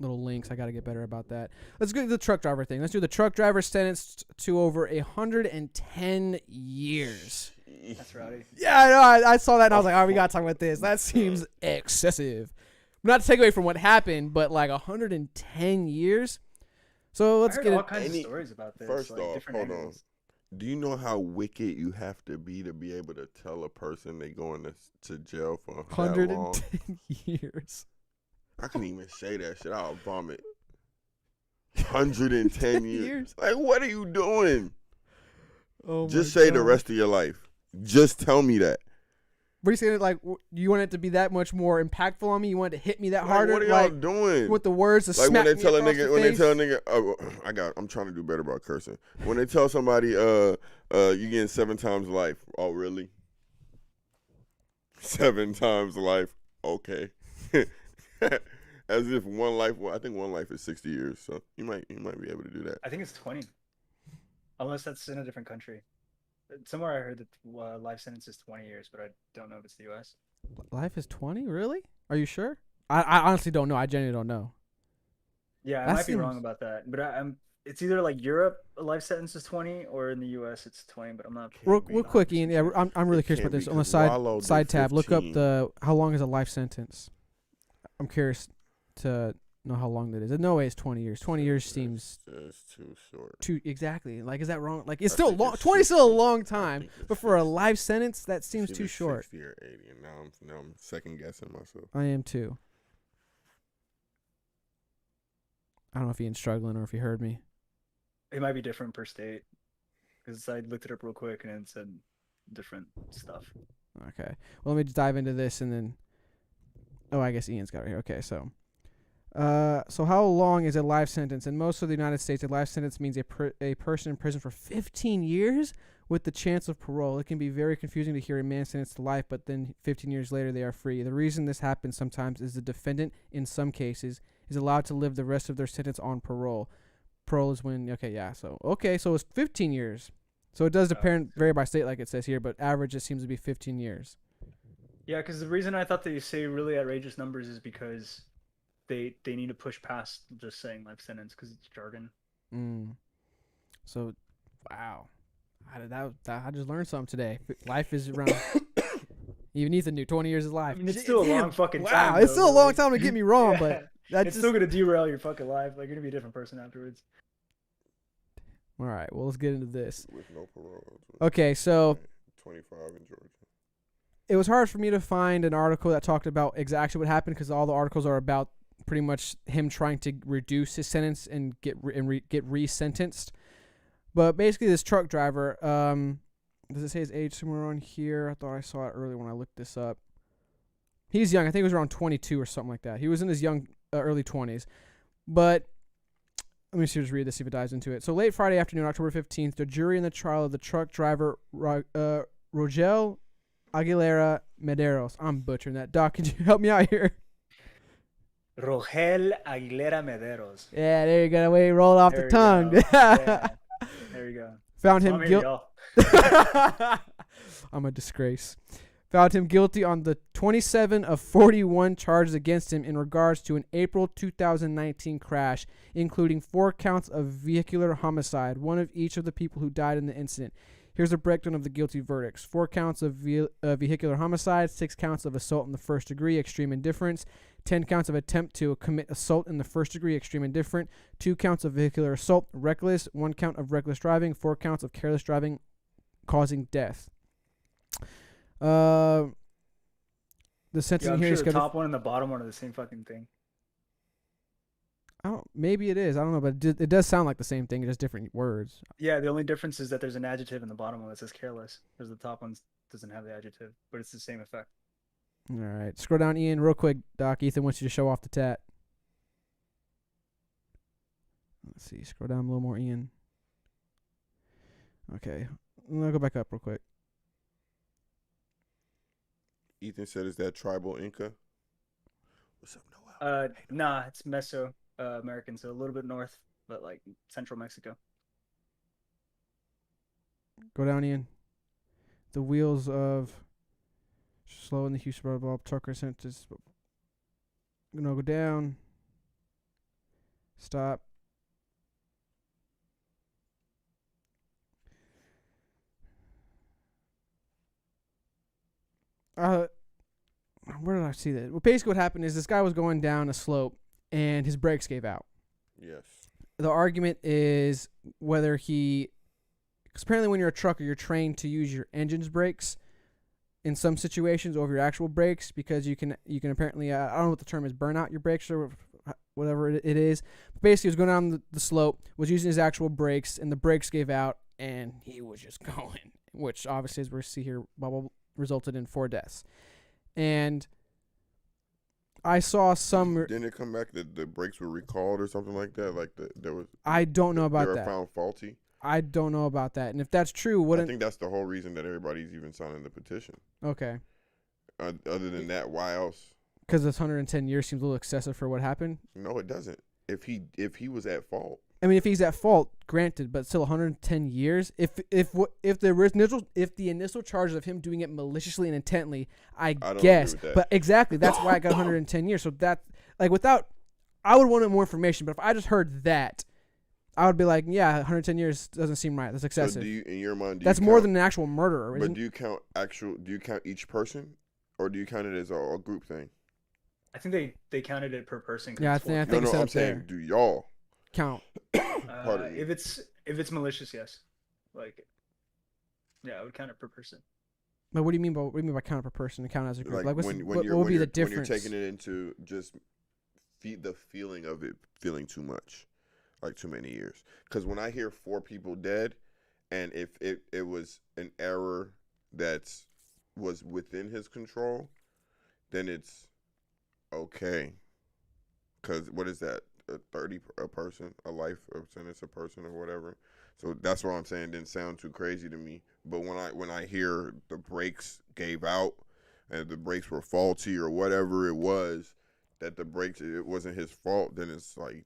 Speaker 1: little links. I got to get better about that. Let's go to the truck driver thing. Let's do the truck driver sentenced to over 110 years.
Speaker 3: That's rowdy.
Speaker 1: Yeah, I know. I saw that and I was like, oh, we got to talk about this. That seems excessive. Not to take away from what happened, but like 110 years. So let's
Speaker 3: I heard
Speaker 1: get
Speaker 3: all
Speaker 1: it.
Speaker 3: kinds of stories about this.
Speaker 2: First
Speaker 3: like,
Speaker 2: off,
Speaker 3: different
Speaker 2: hold on.
Speaker 3: angles.
Speaker 2: Do you know how wicked you have to be able to tell a person they going to jail for that long?
Speaker 1: 110 years.
Speaker 2: I couldn't even say that shit. I'll vomit. 110 years.
Speaker 1: years.
Speaker 2: Like, what are you doing?
Speaker 1: Oh
Speaker 2: Just
Speaker 1: my
Speaker 2: say the
Speaker 1: God.
Speaker 2: rest of your life. Just tell me that.
Speaker 1: What are you saying? Like, you want it to be that much more impactful on me? You want it to hit me that
Speaker 2: Like,
Speaker 1: harder?
Speaker 2: what are y'all
Speaker 1: Like,
Speaker 2: doing?
Speaker 1: you want the words to
Speaker 2: Like
Speaker 1: smack
Speaker 2: when they
Speaker 1: me
Speaker 2: tell a
Speaker 1: across
Speaker 2: nigga,
Speaker 1: the
Speaker 2: when they
Speaker 1: face?
Speaker 2: tell a nigga, oh, I'm trying to do better about cursing. When they tell somebody, you getting 7 times life. Oh, really? 7 times life. Okay. As if one life. Well, I think one life is 60 years, so you might be able to do that.
Speaker 3: I think it's 20. Unless that's in a different country. Somewhere I heard that life sentence is 20 years, but I don't know if it's the U.S.
Speaker 1: Life is 20? Really? Are you sure? I honestly don't know. I genuinely don't know.
Speaker 3: Yeah, I
Speaker 1: That
Speaker 3: might be wrong
Speaker 1: seems-
Speaker 3: about that. But I'm. It's either like Europe, a life sentence is 20, or in the U.S. it's 20. But I'm not.
Speaker 1: Real
Speaker 2: be
Speaker 1: quick, Ian. Yeah, I'm really
Speaker 2: It
Speaker 1: curious about
Speaker 2: can't
Speaker 1: this.
Speaker 2: be,
Speaker 1: On the
Speaker 2: 'cause Wallow did
Speaker 1: side tab, look up
Speaker 2: 15.
Speaker 1: the how long is a life sentence. I'm curious to know how long that is. No way it's 20 years. 20 years seems
Speaker 2: That's too short.
Speaker 1: too exactly. Like, is that wrong? Like, it's
Speaker 2: I
Speaker 1: still
Speaker 2: think
Speaker 1: long.
Speaker 2: it's
Speaker 1: 20 is still a
Speaker 2: 60.
Speaker 1: long
Speaker 2: I
Speaker 1: time,
Speaker 2: think it's
Speaker 1: but for a
Speaker 2: 60.
Speaker 1: life sentence, that seems
Speaker 2: It's
Speaker 1: too
Speaker 2: either
Speaker 1: short.
Speaker 2: 60 or 80, and now I'm second guessing myself.
Speaker 1: I am too. I don't know if Ian's struggling or if he heard me.
Speaker 3: It might be different per state, because I looked it up real quick and it said different stuff.
Speaker 1: Okay. Well, let me just dive into this and then. Oh, I guess Ian's got it here. Okay, so. So how long is a life sentence? In most of the United States, a life sentence means a person in prison for 15 years with the chance of parole. It can be very confusing to hear a man sentenced to life, but then 15 years later they are free. The reason this happens sometimes is the defendant, in some cases, is allowed to live the rest of their sentence on parole. Parole is when, so it's 15 years. So it does depend, vary by state, like it says here, but average it seems to be 15 years.
Speaker 3: Yeah, because the reason I thought that you say really outrageous numbers is because they need to push past just saying life sentence because it's jargon.
Speaker 1: So, wow. I just learned something today. Life is around. Even Ethan knew 20 years is life.
Speaker 3: I mean, it's still a long fucking time.
Speaker 1: Wow, it's
Speaker 3: though,
Speaker 1: still a
Speaker 3: but,
Speaker 1: long
Speaker 3: like-
Speaker 1: time to get me wrong, but
Speaker 3: Yeah.
Speaker 1: that's
Speaker 3: It's
Speaker 1: just...
Speaker 3: still gonna derail your fucking life. Like you're gonna be a different person afterwards.
Speaker 1: All right, well, let's get into this.
Speaker 2: With no parole.
Speaker 1: Okay, so
Speaker 2: 25 in Georgia.
Speaker 1: it was hard for me to find an article that talked about exactly what happened because all the articles are about pretty much him trying to reduce his sentence and get resentenced. But basically, this truck driver, does it say his age somewhere on here? I thought I saw it earlier when I looked this up. He's young. I think he was around 22 or something like that. He was in his early 20s. But let me just read this, see if it dives into it. So late Friday afternoon, October 15th, the jury in the trial of the truck driver Rogel Aguilera Mederos. I'm butchering that. Doc, could you help me out here?
Speaker 3: Rogel Aguilera Mederos.
Speaker 1: Yeah, there you go. The way he rolled off
Speaker 3: There
Speaker 1: the
Speaker 3: you
Speaker 1: tongue.
Speaker 3: go. Yeah. There you go.
Speaker 1: Found
Speaker 3: So
Speaker 1: him
Speaker 3: I'm here,
Speaker 1: guilty.
Speaker 3: y'all.
Speaker 1: I'm a disgrace. Found him guilty on the 27 of 41 charges against him in regards to an April 2019 crash, including 4 counts of vehicular homicide, one of each of the people who died in the incident. Here's a breakdown of the guilty verdicts. 4 counts of vehicular homicide, 6 counts of assault in the first degree, extreme indifference, 10 counts of attempt to commit assault in the first degree, extreme indifferent, 2 counts of vehicular assault, reckless, 1 count of reckless driving, 4 counts of careless driving causing death. The sentencing
Speaker 3: Yeah, I'm
Speaker 1: here
Speaker 3: sure
Speaker 1: is
Speaker 3: the
Speaker 1: scheduled.
Speaker 3: top one and the bottom one are the same fucking thing.
Speaker 1: Maybe it is. I don't know, but it does sound like the same thing, just different words.
Speaker 3: Yeah, the only difference is that there's an adjective in the bottom one that says careless, whereas the top one doesn't have the adjective, but it's the same effect.
Speaker 1: All right, scroll down, Ian, real quick. Doc, Ethan wants you to show off the tat. Let's see. Scroll down a little more, Ian. Okay, I'll go back up real quick.
Speaker 2: Ethan said, "Is that tribal Inca?" What's up, Noel?
Speaker 3: Nah, it's Meso American, so a little bit north, but like central Mexico.
Speaker 1: Go down, Ian. The wheels of slow in the Houston road ball trucker sentence. No, go down. Stop. Where did I see that? Well, basically what happened is this guy was going down a slope and his brakes gave out.
Speaker 2: Yes.
Speaker 1: The argument is whether because apparently when you're a trucker, you're trained to use your engine's brakes in some situations over your actual brakes because you can apparently, I don't know what the term is, burn out your brakes or whatever it is. But basically, he was going down the slope, was using his actual brakes, and the brakes gave out, and he was just going, which obviously, as we see here, resulted in 4 deaths. And I saw some.
Speaker 2: Didn't it come back that the brakes were recalled or something like that? Like there was.
Speaker 1: I don't know about
Speaker 2: they were
Speaker 1: that.
Speaker 2: found faulty.
Speaker 1: I don't know about that. And if that's true,
Speaker 2: I think that's the whole reason that everybody's even signing the petition.
Speaker 1: Okay.
Speaker 2: Other than that, why else?
Speaker 1: Because this 110 years seems a little excessive for what happened.
Speaker 2: No, it doesn't. If he was at fault.
Speaker 1: I mean, if he's at fault, granted, but still 110 years. If the initial charges of him doing it maliciously and intently, I
Speaker 2: don't
Speaker 1: guess.
Speaker 2: agree with that.
Speaker 1: But exactly, that's why I got 110 years. So that, like, I would want more information. But if I just heard that, I would be like, yeah, 110 years doesn't seem right. That's excessive.
Speaker 2: So in your mind,
Speaker 1: that's more than an actual murderer.
Speaker 2: But do you count each person, or do you count it as a group thing?
Speaker 3: I think they counted it per person. 'Cause
Speaker 1: Yeah, I
Speaker 3: it's
Speaker 1: think
Speaker 3: four
Speaker 2: No,
Speaker 1: it's set
Speaker 2: I'm
Speaker 1: up
Speaker 2: saying,
Speaker 1: there.
Speaker 2: do y'all?
Speaker 1: Count.
Speaker 2: Pardon me.
Speaker 3: if it's malicious, yes. Like, yeah, I would count it per person.
Speaker 1: But what do you mean by count per person and count as a group? Like,
Speaker 2: when
Speaker 1: what
Speaker 2: you're
Speaker 1: would be the
Speaker 2: when
Speaker 1: difference?
Speaker 2: you're taking it into just the feeling of it feeling too much, like too many years. Because when I hear 4 people dead, and if it was an error that was within his control, then it's okay. Because what is that? A person, a life sentence, a person, or whatever. So that's why I'm saying it didn't sound too crazy to me. But when I hear the brakes gave out and the brakes were faulty or whatever it was, that the brakes, it wasn't his fault, then it's like,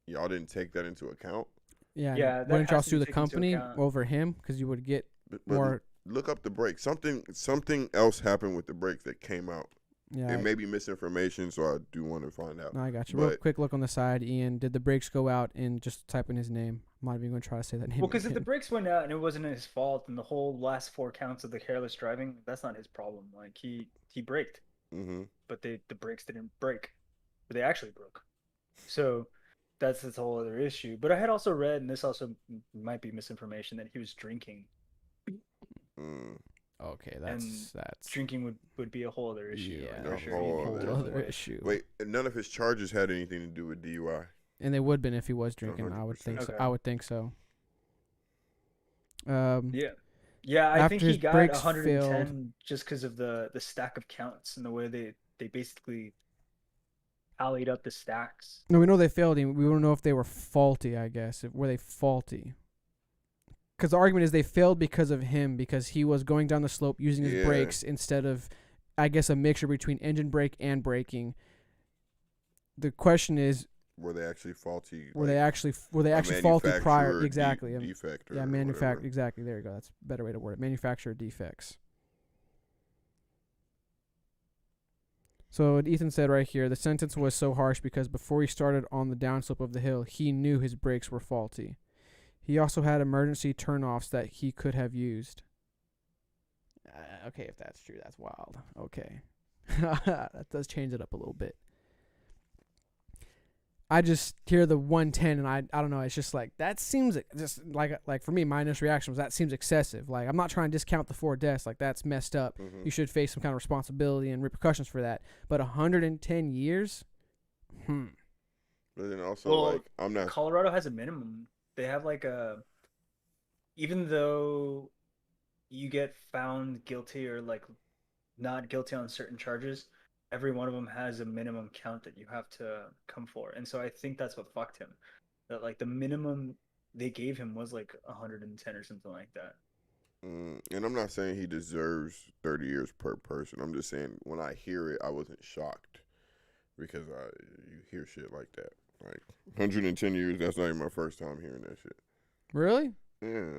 Speaker 2: y'all didn't take that into account.
Speaker 1: Yeah.
Speaker 3: Yeah, that
Speaker 1: Wouldn't y'all
Speaker 3: has to be
Speaker 1: sue the
Speaker 3: taken into
Speaker 1: company
Speaker 3: account.
Speaker 1: over him because you would get
Speaker 2: But
Speaker 1: more?
Speaker 2: look up the brakes. Something else happened with the brakes that came out.
Speaker 1: Yeah.
Speaker 2: It may be misinformation, so I do want to find out.
Speaker 1: No, I got you. Real
Speaker 2: But-
Speaker 1: quick look on the side, Ian. Did the brakes go out? And just type in his name. I'm not even going to try to say that name.
Speaker 3: Well, because if the
Speaker 1: again.
Speaker 3: brakes went out and it wasn't his fault, and the whole last 4 counts of the careless driving, that's not his problem. Like he braked,
Speaker 2: Mm-hmm.
Speaker 3: but the brakes didn't break, but they actually broke. So that's this whole other issue. But I had also read, and this also might be misinformation, that he was drinking.
Speaker 2: Mm.
Speaker 1: Okay,
Speaker 3: And
Speaker 1: that's
Speaker 3: Drinking would be a whole other issue.
Speaker 1: yeah,
Speaker 3: like, for
Speaker 2: a
Speaker 3: sure.
Speaker 2: whole
Speaker 3: He'd be
Speaker 2: other
Speaker 3: definitely-
Speaker 1: other issue.
Speaker 2: Wait, none of his charges had anything to do with DUI.
Speaker 1: And they would have been if he was drinking. I would
Speaker 2: 100%.
Speaker 1: think so.
Speaker 3: Okay.
Speaker 1: I would think so.
Speaker 3: Yeah. I
Speaker 1: After
Speaker 3: think
Speaker 1: his
Speaker 3: he got
Speaker 1: brakes
Speaker 3: 110
Speaker 1: failed-
Speaker 3: just because of the stack of counts and the way they basically tallied up the stacks.
Speaker 1: No, we know they failed him. We don't know if they were faulty. I guess were they faulty? Because the argument is they failed because of him, because he was going down the slope using his
Speaker 2: Yeah.
Speaker 1: brakes instead of, I guess, a mixture between engine brake and braking. The question is,
Speaker 2: Were they actually faulty?
Speaker 1: were they
Speaker 2: like,
Speaker 1: actually
Speaker 2: a
Speaker 1: faulty prior?
Speaker 2: manufacturer
Speaker 1: Exactly.
Speaker 2: defect. Or
Speaker 1: Yeah,
Speaker 2: whatever.
Speaker 1: manufacturer. Exactly. There you go. That's a better way to word it. Manufacturer defects. So Ethan said right here, the sentence was so harsh because before he started on the downslope of the hill, he knew his brakes were faulty. He also had emergency turnoffs that he could have used. Okay, if that's true, that's wild. Okay. That does change it up a little bit. I just hear the 110 and I don't know, it's just like, that seems just like for me, my initial reaction was that seems excessive. Like, I'm not trying to discount the 4 deaths, like that's messed up.
Speaker 2: Mhm.
Speaker 1: You should face some kind of responsibility and repercussions for that. But 110 years?
Speaker 2: But then also,
Speaker 3: Well,
Speaker 2: like, I'm not.
Speaker 3: Colorado has a minimum. They have like even though you get found guilty or like not guilty on certain charges, every one of them has a minimum count that you have to come for. And so I think that's what fucked him. That like the minimum they gave him was like 110 or something like that.
Speaker 2: And I'm not saying he deserves 30 years per person. I'm just saying when I hear it, I wasn't shocked because you hear shit like that. Like 110 years, that's not even my first time hearing that shit.
Speaker 1: Really?
Speaker 2: Yeah.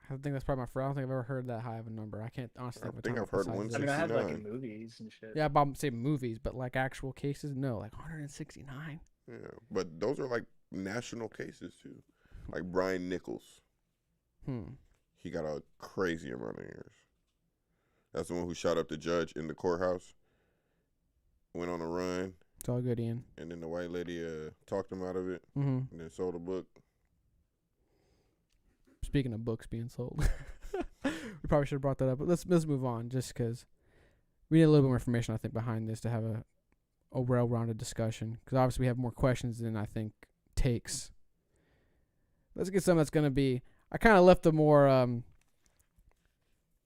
Speaker 1: I think that's probably my first. I don't think I've ever heard that high of a number. I can't honestly
Speaker 2: I
Speaker 1: think of a
Speaker 2: think
Speaker 1: time
Speaker 2: I've heard
Speaker 1: besides
Speaker 3: I mean,
Speaker 1: this.
Speaker 3: I have like in
Speaker 2: 69.
Speaker 3: movies and shit.
Speaker 1: Yeah, but I'm saying movies, but like actual cases, no, like 169.
Speaker 2: Yeah. But those are like national cases too. Like Brian Nichols. He got a crazy amount of years. That's the one who shot up the judge in the courthouse. Went on a run.
Speaker 1: It's all good, Ian.
Speaker 2: And then the white lady talked him out of it.
Speaker 1: Mm-hmm.
Speaker 2: And then sold a book.
Speaker 1: Speaking of books being sold, we probably should have brought that up. But let's move on, just because we need a little bit more information, I think, behind this to have a well-rounded discussion. Because obviously we have more questions than I think takes. Let's get something that's going to be. I kind of left the more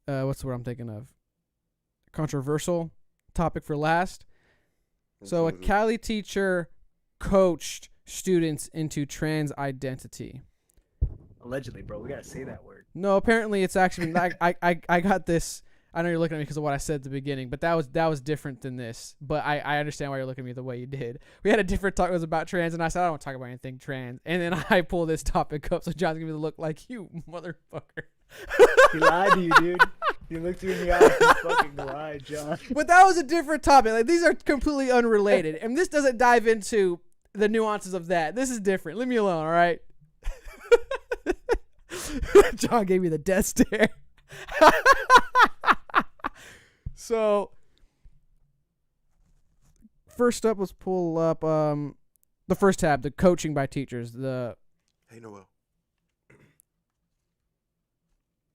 Speaker 1: what's the word I'm thinking of? Controversial topic for last. So a Cali teacher coached students into trans identity.
Speaker 3: Allegedly, bro. We gotta say that word.
Speaker 1: No, apparently it's actually I got this. I know you're looking at me because of what I said at the beginning, but that was different than this. But I understand why you're looking at me the way you did. We had a different talk. It was about trans, and I said I don't want to talk about anything trans. And then I pull this topic up, so John's giving me the look like, you motherfucker.
Speaker 3: He lied to you, dude. You looked you in the eye. You fucking lied, John.
Speaker 1: But that was a different topic. Like, these are completely unrelated, and this doesn't dive into the nuances of that. This is different. Leave me alone, all right? John gave me the death stare. So first up, let's pull up the first tab, the coaching by teachers.
Speaker 2: Hey, Noel.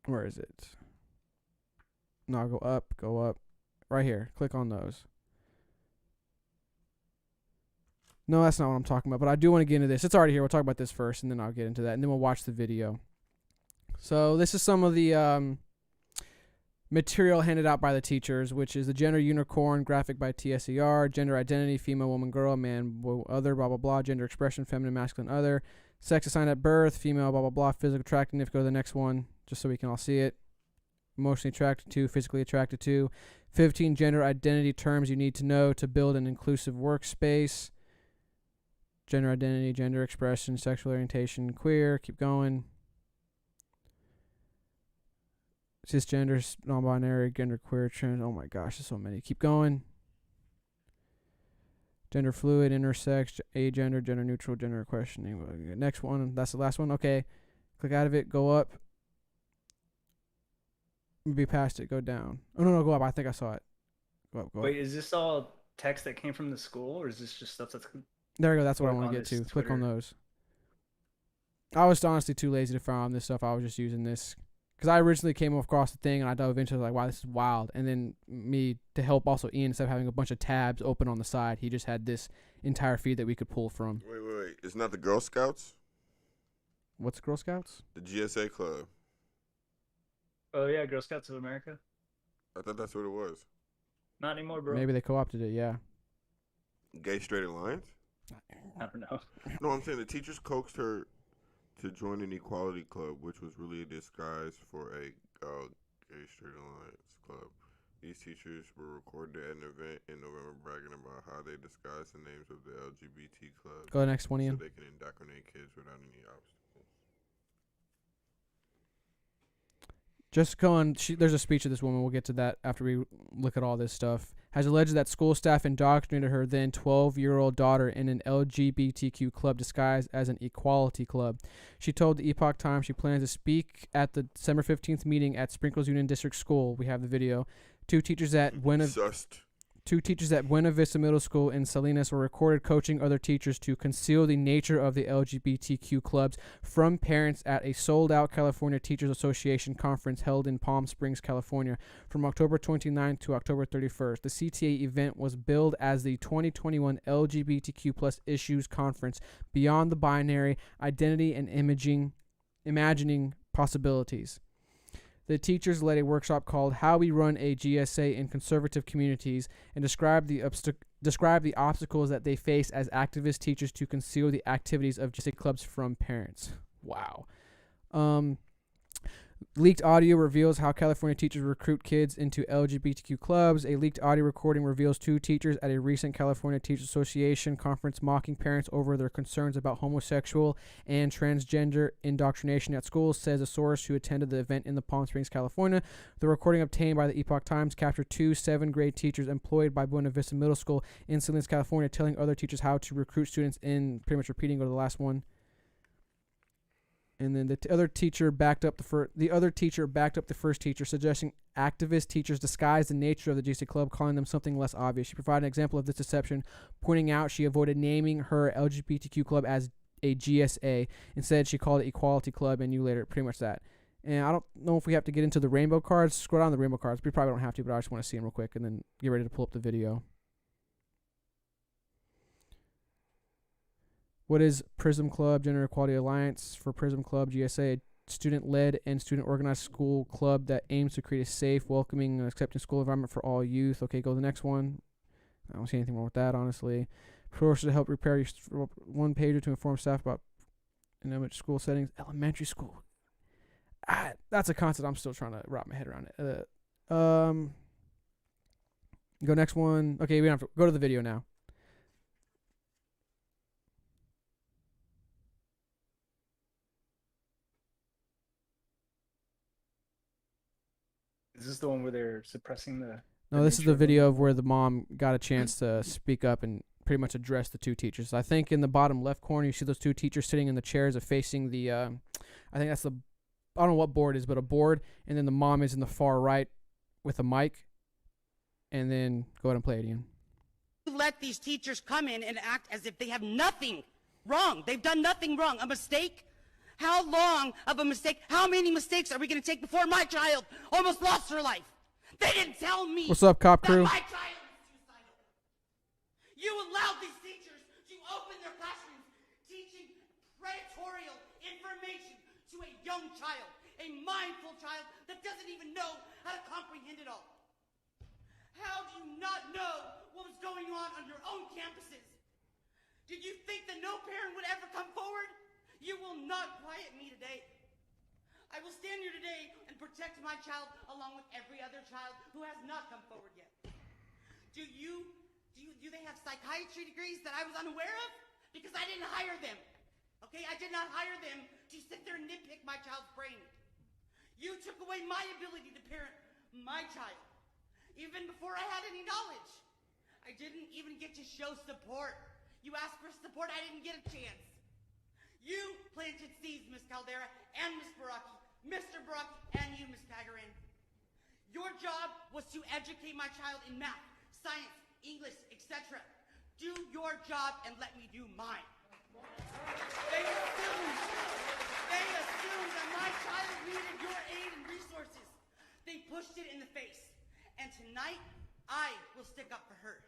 Speaker 1: Where is it? No, go up. Right here. Click on those. No, that's not what I'm talking about, but I do want to get into this. It's already here. We'll talk about this first, and then I'll get into that, and then we'll watch the video. So this is some of the material handed out by the teachers, which is the gender unicorn graphic by TSER, gender identity, female, woman, girl, man, other, blah, blah, blah, gender expression, feminine, masculine, other, sex assigned at birth, female, blah, blah, blah, physical attractiveness, go to the next one, just so we can all see it. Emotionally attracted to, physically attracted to. 15 gender identity terms you need to know to build an inclusive workspace. Gender identity, gender expression, sexual orientation, queer, keep going. Cisgender, non-binary, gender queer, trans, oh my gosh, there's so many. Keep going. Gender fluid, intersex, agender, gender neutral, gender questioning. Next one, that's the last one. Okay, click out of it, go up. Be past it, go down. Oh, no, go up. I think I saw it. Go up, go
Speaker 3: Wait,
Speaker 1: up.
Speaker 3: is this all text that came from the school, or is this just stuff that's
Speaker 1: There we go. That's what I
Speaker 3: on
Speaker 1: want to get
Speaker 3: this
Speaker 1: to. Click on
Speaker 3: Twitter?
Speaker 1: those. I was honestly too lazy to find this stuff. I was just using this. Because I originally came across the thing, and I dove into it, like, wow, this is wild. And then me, to help also Ian, instead of having a bunch of tabs open on the side, he just had this entire feed that we could pull from.
Speaker 2: Wait. It's not the Girl Scouts?
Speaker 1: What's Girl Scouts?
Speaker 2: The GSA Club.
Speaker 3: Oh yeah, Girl Scouts of America.
Speaker 2: I thought that's what it was.
Speaker 3: Not anymore, bro.
Speaker 1: Maybe they co-opted it, yeah.
Speaker 2: Gay Straight Alliance?
Speaker 3: I don't know.
Speaker 2: No, I'm saying the teachers coaxed her to join an equality club, which was really a disguise for a Gay Straight Alliance club. These teachers were recorded at an event in November bragging about how they disguised the names of the LGBT club
Speaker 1: Go to the next one,
Speaker 2: so
Speaker 1: Ian.
Speaker 2: they can indoctrinate kids without any obstacles.
Speaker 1: Just going, there's a speech of this woman. We'll get to that after we look at all this stuff. Has alleged that school staff indoctrinated her then 12-year-old daughter in an LGBTQ club disguised as an equality club. She told the Epoch Times she plans to speak at the December 15th meeting at Sprinkles Union District School. We have the video. Two teachers at Buena Vista Middle School in Salinas were recorded coaching other teachers to conceal the nature of the LGBTQ clubs from parents at a sold-out California Teachers Association conference held in Palm Springs, California, from October 29th to October 31st. The CTA event was billed as the 2021 LGBTQ plus issues conference, Beyond the Binary, Identity and Imagining Possibilities. The teachers led a workshop called How We Run a GSA in Conservative Communities and described the obstacles that they face as activist teachers to conceal the activities of GSA clubs from parents. Wow. Leaked audio reveals how California teachers recruit kids into LGBTQ clubs. A leaked audio recording reveals two teachers at a recent California Teachers Association conference mocking parents over their concerns about homosexual and transgender indoctrination at schools, says a source who attended the event in the Palm Springs, California. The recording obtained by the Epoch Times captured two 7th grade teachers employed by Buena Vista Middle School in Salinas, California, telling other teachers how to recruit students in, pretty much repeating, go to the last one. And then the other teacher backed up the first teacher, suggesting activist teachers disguise the nature of the GC club, calling them something less obvious. She provided an example of this deception, pointing out she avoided naming her LGBTQ club as a GSA. Instead, she called it Equality Club, and you later, pretty much that. And I don't know if we have to get into the rainbow cards. Scroll down the rainbow cards. We probably don't have to, but I just want to see them real quick, and then get ready to pull up the video. What is Prism Club? Gender Equality Alliance for Prism Club GSA, a student-led and student-organized school club that aims to create a safe, welcoming, and accepting school environment for all youth. Okay, go to the next one. I don't see anything wrong with that, honestly. Courses to help prepare your one pager to inform staff about elementary school settings. Elementary school. That's a concept I'm still trying to wrap my head around it. Go next one. Okay, we don't have to go to the video now.
Speaker 3: Is this the one where they're suppressing the?
Speaker 1: No, this is the video of where the mom got a chance to speak up and pretty much address the two teachers. I think in the bottom left corner, you see those two teachers sitting in the chairs facing the, I think that's the, I don't know what board it is, but a board. And then the mom is in the far right with a mic. And then go ahead and play it, Ian.
Speaker 7: let these teachers come in and act as if they have nothing wrong. They've done nothing wrong. A mistake? How long of a mistake? How many mistakes are we going to take before my child almost lost her life? They didn't tell me.
Speaker 1: What's up, cop
Speaker 7: that
Speaker 1: crew?
Speaker 7: my child was suicidal. You allowed these teachers to open their classrooms teaching predatory information to a young child, a mindful child that doesn't even know how to comprehend it all. How do you not know what was going on your own campuses? Did you think that no parent would ever come forward? You will not quiet me today. I will stand here today and protect my child along with every other child who has not come forward yet. Do they have psychiatry degrees that I was unaware of? Because I didn't hire them. Okay, I did not hire them to sit there and nitpick my child's brain. You took away my ability to parent my child, even before I had any knowledge. I didn't even get to show support. You asked for support, I didn't get a chance. You planted seeds, Miss Caldera and Miss Baraki, Mr. Baraki and you, Miss Cagarin. Your job was to educate my child in math, science, English, etc. Do your job and let me do mine. They assumed that my child needed your aid and resources. They pushed it in the face. And tonight, I will stick up for her.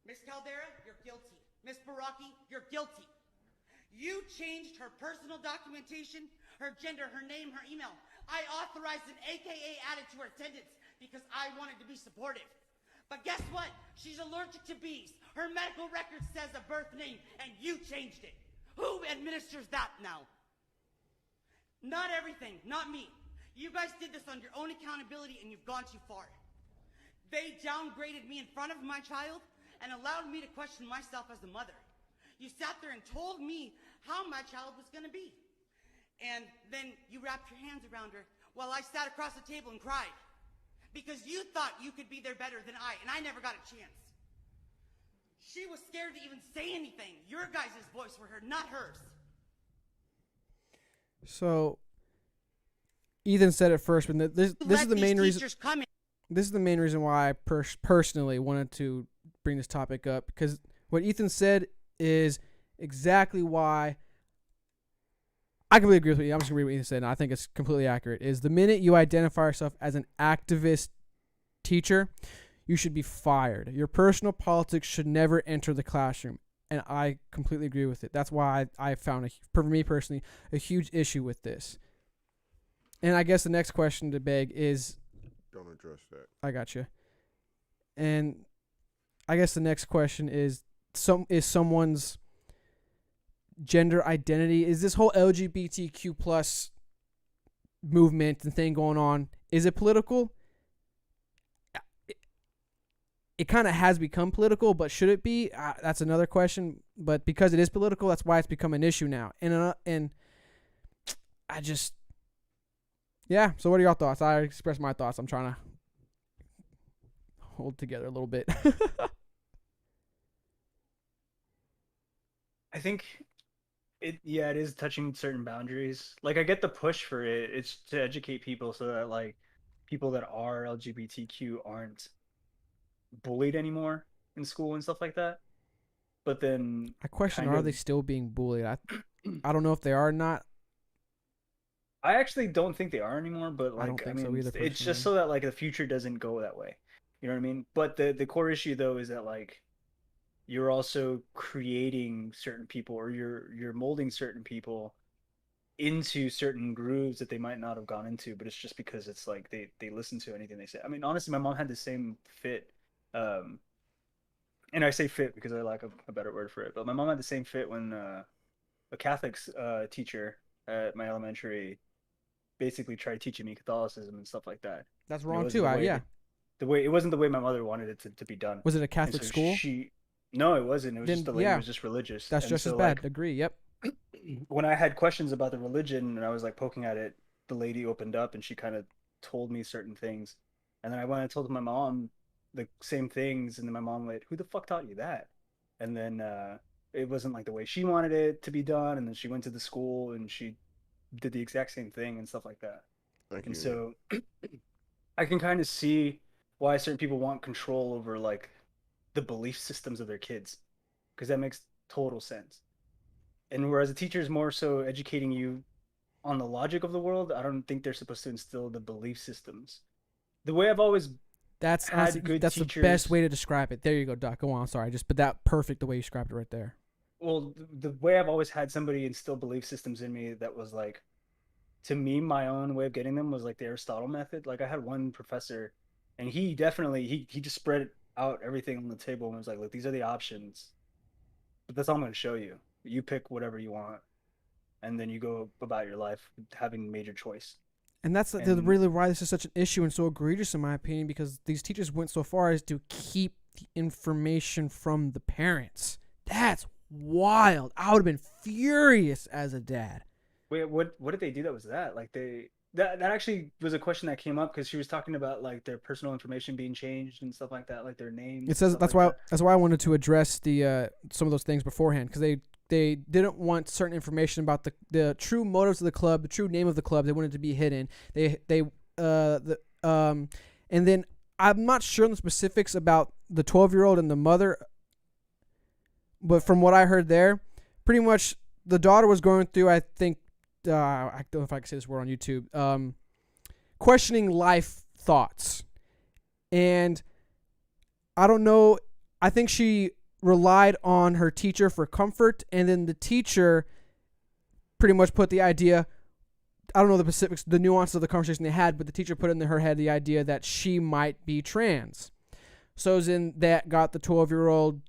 Speaker 7: Miss Caldera, you're guilty. Miss Baraki, you're guilty. You changed her personal documentation, her gender, her name, her email. I authorized an AKA added to her attendance because I wanted to be supportive. But guess what? She's allergic to bees. Her medical record says a birth name, and you changed it. Who administers that now? Not everything, not me. You guys did this on your own accountability, and you've gone too far. They downgraded me in front of my child and allowed me to question myself as a mother. You sat there and told me how my child was going to be. And then you wrapped your hands around her while I sat across the table and cried. Because you thought you could be there better than I, and I never got a chance. She was scared to even say anything. Your guys' voice were heard, not hers.
Speaker 1: So, Ethan said it first, but this is the main reason. This is the main reason why I personally wanted to bring this topic up, because what Ethan said is exactly why I completely agree with you. I'm just going to read what Ethan said, and I think it's completely accurate. Is the minute you identify yourself as an activist teacher, you should be fired. Your personal politics should never enter the classroom, and I completely agree with it. That's why I found, for me personally, a huge issue with this. And I guess the next question to beg is...
Speaker 2: Don't address that.
Speaker 1: I got you. And I guess the next question is someone's gender identity, is this whole LGBTQ plus movement and thing going on, is it political? It kind of has become political, but should it be? That's another question. But because it is political, that's why it's become an issue now. And I just... Yeah, so what are your thoughts? I expressed my thoughts. I'm trying to hold together a little bit.
Speaker 3: I think it is touching certain boundaries. Like, I get the push for it. It's to educate people so that, like, people that are LGBTQ aren't bullied anymore in school and stuff like that. But then
Speaker 1: I question, are they still being bullied? I don't know if they are or not.
Speaker 3: I actually don't think they are anymore, but like,
Speaker 1: I don't think so
Speaker 3: mean,
Speaker 1: either,
Speaker 3: it's just so that like the future doesn't go that way. You know what I mean? But the core issue though is that like you're also creating certain people, or you're molding certain people into certain grooves that they might not have gone into, but it's just because it's like they listen to anything they say. I mean, honestly, my mom had the same fit, and I say fit because I lack a better word for it, but my mom had the same fit when a Catholic teacher at my elementary basically tried teaching me Catholicism and stuff like that.
Speaker 1: That's wrong too. Yeah.
Speaker 3: The way it wasn't the way my mother wanted it to be done.
Speaker 1: Was it a Catholic school?
Speaker 3: No, it wasn't. It was just the lady was just religious.
Speaker 1: That's just as bad. Agree. Yep.
Speaker 3: When I had questions about the religion and I was like poking at it, the lady opened up and she kind of told me certain things, and then I went and told my mom the same things, and then my mom went, "Who the fuck taught you that?" And then it wasn't like the way she wanted it to be done, and then she went to the school and she did the exact same thing and stuff like that. And so I can kind of see why certain people want control over like the belief systems of their kids, because that makes total sense. And whereas a teacher is more so educating you on the logic of the world, I don't think they're supposed to instill the belief systems. The way I've always
Speaker 1: That's
Speaker 3: had
Speaker 1: honestly,
Speaker 3: good
Speaker 1: that's
Speaker 3: teachers,
Speaker 1: the best way to describe it. There you go, Doc. Go on. Sorry, but that perfect the way you described it right there.
Speaker 3: well, the way I've always had somebody instill belief systems in me that was like, to me, my own way of getting them was like the Aristotle method. Like I had one professor, and he definitely he just spread out everything on the table and was like, look, these are the options, but that's all I'm going to show you. You pick whatever you want, and then you go about your life having major choice.
Speaker 1: And that's really why this is such an issue and so egregious in my opinion, because these teachers went so far as to keep the information from the parents. That's wild. I would have been furious as a dad.
Speaker 3: Wait, what did they do that was that? Like that actually was a question that came up because she was talking about like their personal information being changed and stuff like that, like their names.
Speaker 1: It says
Speaker 3: that's like
Speaker 1: that's why I wanted to address the some of those things beforehand, because they didn't want certain information about the true motives of the club, the true name of the club. They wanted to be hidden. And then I'm not sure on the specifics about the 12-year-old and the mother, but from what I heard there, pretty much the daughter was going through, I think, I don't know if I can say this word on YouTube, questioning life thoughts. And I don't know, I think she relied on her teacher for comfort, and then the teacher pretty much put the idea, I don't know the specifics, the nuances of the conversation they had, but the teacher put in her head the idea that she might be trans. So then that got the 12-year-old,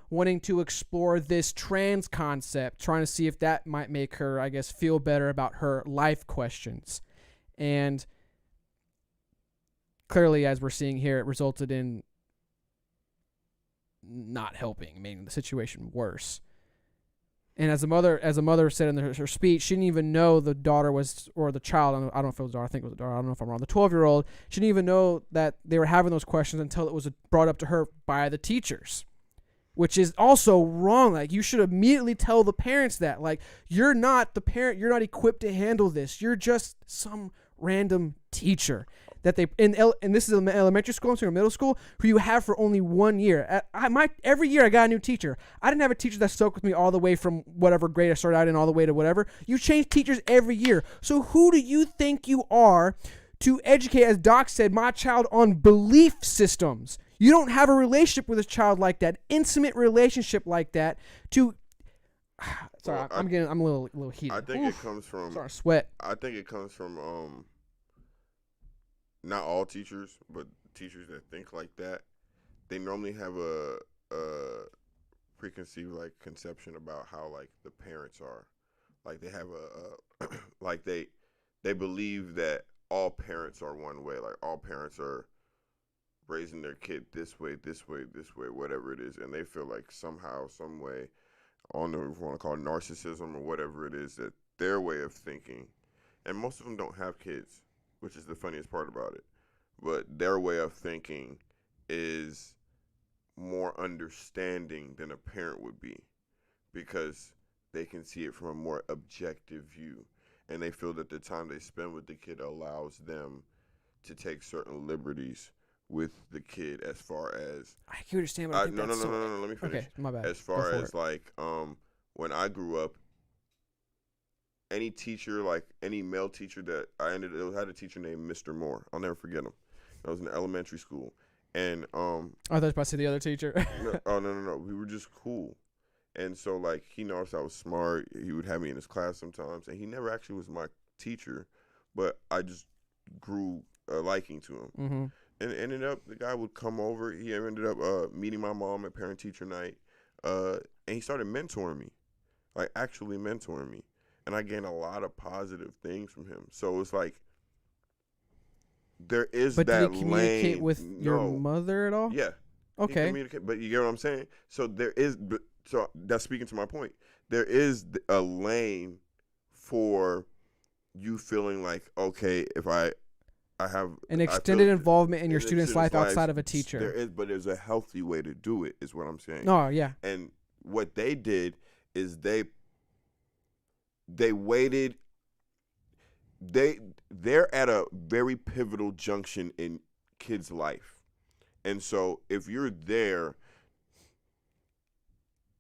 Speaker 1: wanting to explore this trans concept, trying to see if that might make her, I guess, feel better about her life questions. And clearly, as we're seeing here, it resulted in not helping, making the situation worse. And as the mother said in her speech, she didn't even know the daughter was, or the child, I don't know if it was a daughter, I think it was a daughter, I don't know if I'm wrong, the 12-year-old, she didn't even know that they were having those questions until it was brought up to her by the teachers, which is also wrong. Like, you should immediately tell the parents that, like, you're not the parent, you're not equipped to handle this, you're just some random teacher that they and this is elementary school, so middle school, who you have for only 1 year. Every year I got a new teacher. I didn't have a teacher that stuck with me all the way from whatever grade I started out in all the way to whatever. You change teachers every year. So who do you think you are to educate, as Doc said, my child on belief systems? You don't have a relationship with this child like that, intimate relationship like that. Sorry, I'm a little heated.
Speaker 2: I think it comes from.
Speaker 1: Sorry, sweat.
Speaker 2: I think it comes from not all teachers, but teachers that think like that. They normally have a preconceived conception about how the parents are. Like they have like they believe that all parents are one way. Like all parents are raising their kid this way, whatever it is, and they feel like somehow, some way, I don't know if you want to call it narcissism or whatever it is, that their way of thinking, and most of them don't have kids, which is the funniest part about it, but their way of thinking is more understanding than a parent would be, because they can see it from a more objective view, and they feel that the time they spend with the kid allows them to take certain liberties with the kid, as far as
Speaker 1: I can understand, but I think
Speaker 2: no, let me finish.
Speaker 1: Okay, my bad.
Speaker 2: As far as when I grew up, any teacher, any male teacher that I had a teacher named Mr. Moore. I'll never forget him. I was in elementary school, and
Speaker 1: I thought you were about to say the other teacher.
Speaker 2: no, we were just cool, and so he noticed I was smart. He would have me in his class sometimes, and he never actually was my teacher, but I just grew a liking to him.
Speaker 1: Mm-hmm.
Speaker 2: And ended up, the guy would come over. He ended up meeting my mom at parent-teacher night, and he started mentoring me, actually mentoring me. And I gained a lot of positive things from him. So it's there is
Speaker 1: but
Speaker 2: that
Speaker 1: did he communicate
Speaker 2: lane.
Speaker 1: with your mother at all?
Speaker 2: Yeah.
Speaker 1: Okay.
Speaker 2: But you get what I'm saying? So there is, so that's speaking to my point. There is a lane for you feeling okay, if I have
Speaker 1: an extended involvement in your student's life outside of a teacher.
Speaker 2: There is, but there's a healthy way to do it, is what I'm saying.
Speaker 1: Oh, yeah.
Speaker 2: And what they did is they waited. They're at a very pivotal junction in kids' life, and so if you're there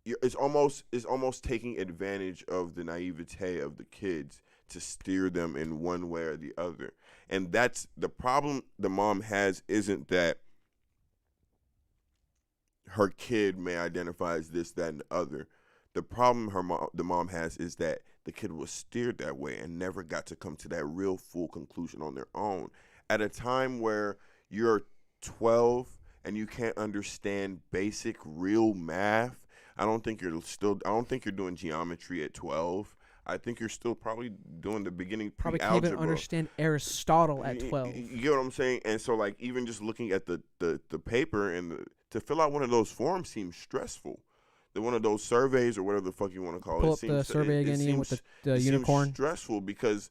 Speaker 2: it's almost taking advantage of the naivete of the kids to steer them in one way or the other. And that's the problem the mom has, isn't that her kid may identify as this, that, and the other. The problem the mom has is that the kid was steered that way and never got to come to that real full conclusion on their own. At a time where you're 12 and you can't understand basic real math, I don't think you're doing geometry at 12. I think you're still probably doing the beginning
Speaker 1: Probably can't even
Speaker 2: pre-algebra.
Speaker 1: understand Aristotle at 12.
Speaker 2: You get what I'm saying? And so, like, even just looking at the paper to fill out one of those forms seems stressful. One of those surveys or whatever the fuck you want to call
Speaker 1: Pull
Speaker 2: it.
Speaker 1: up the survey again, Ian, with the
Speaker 2: it
Speaker 1: unicorn.
Speaker 2: seems stressful because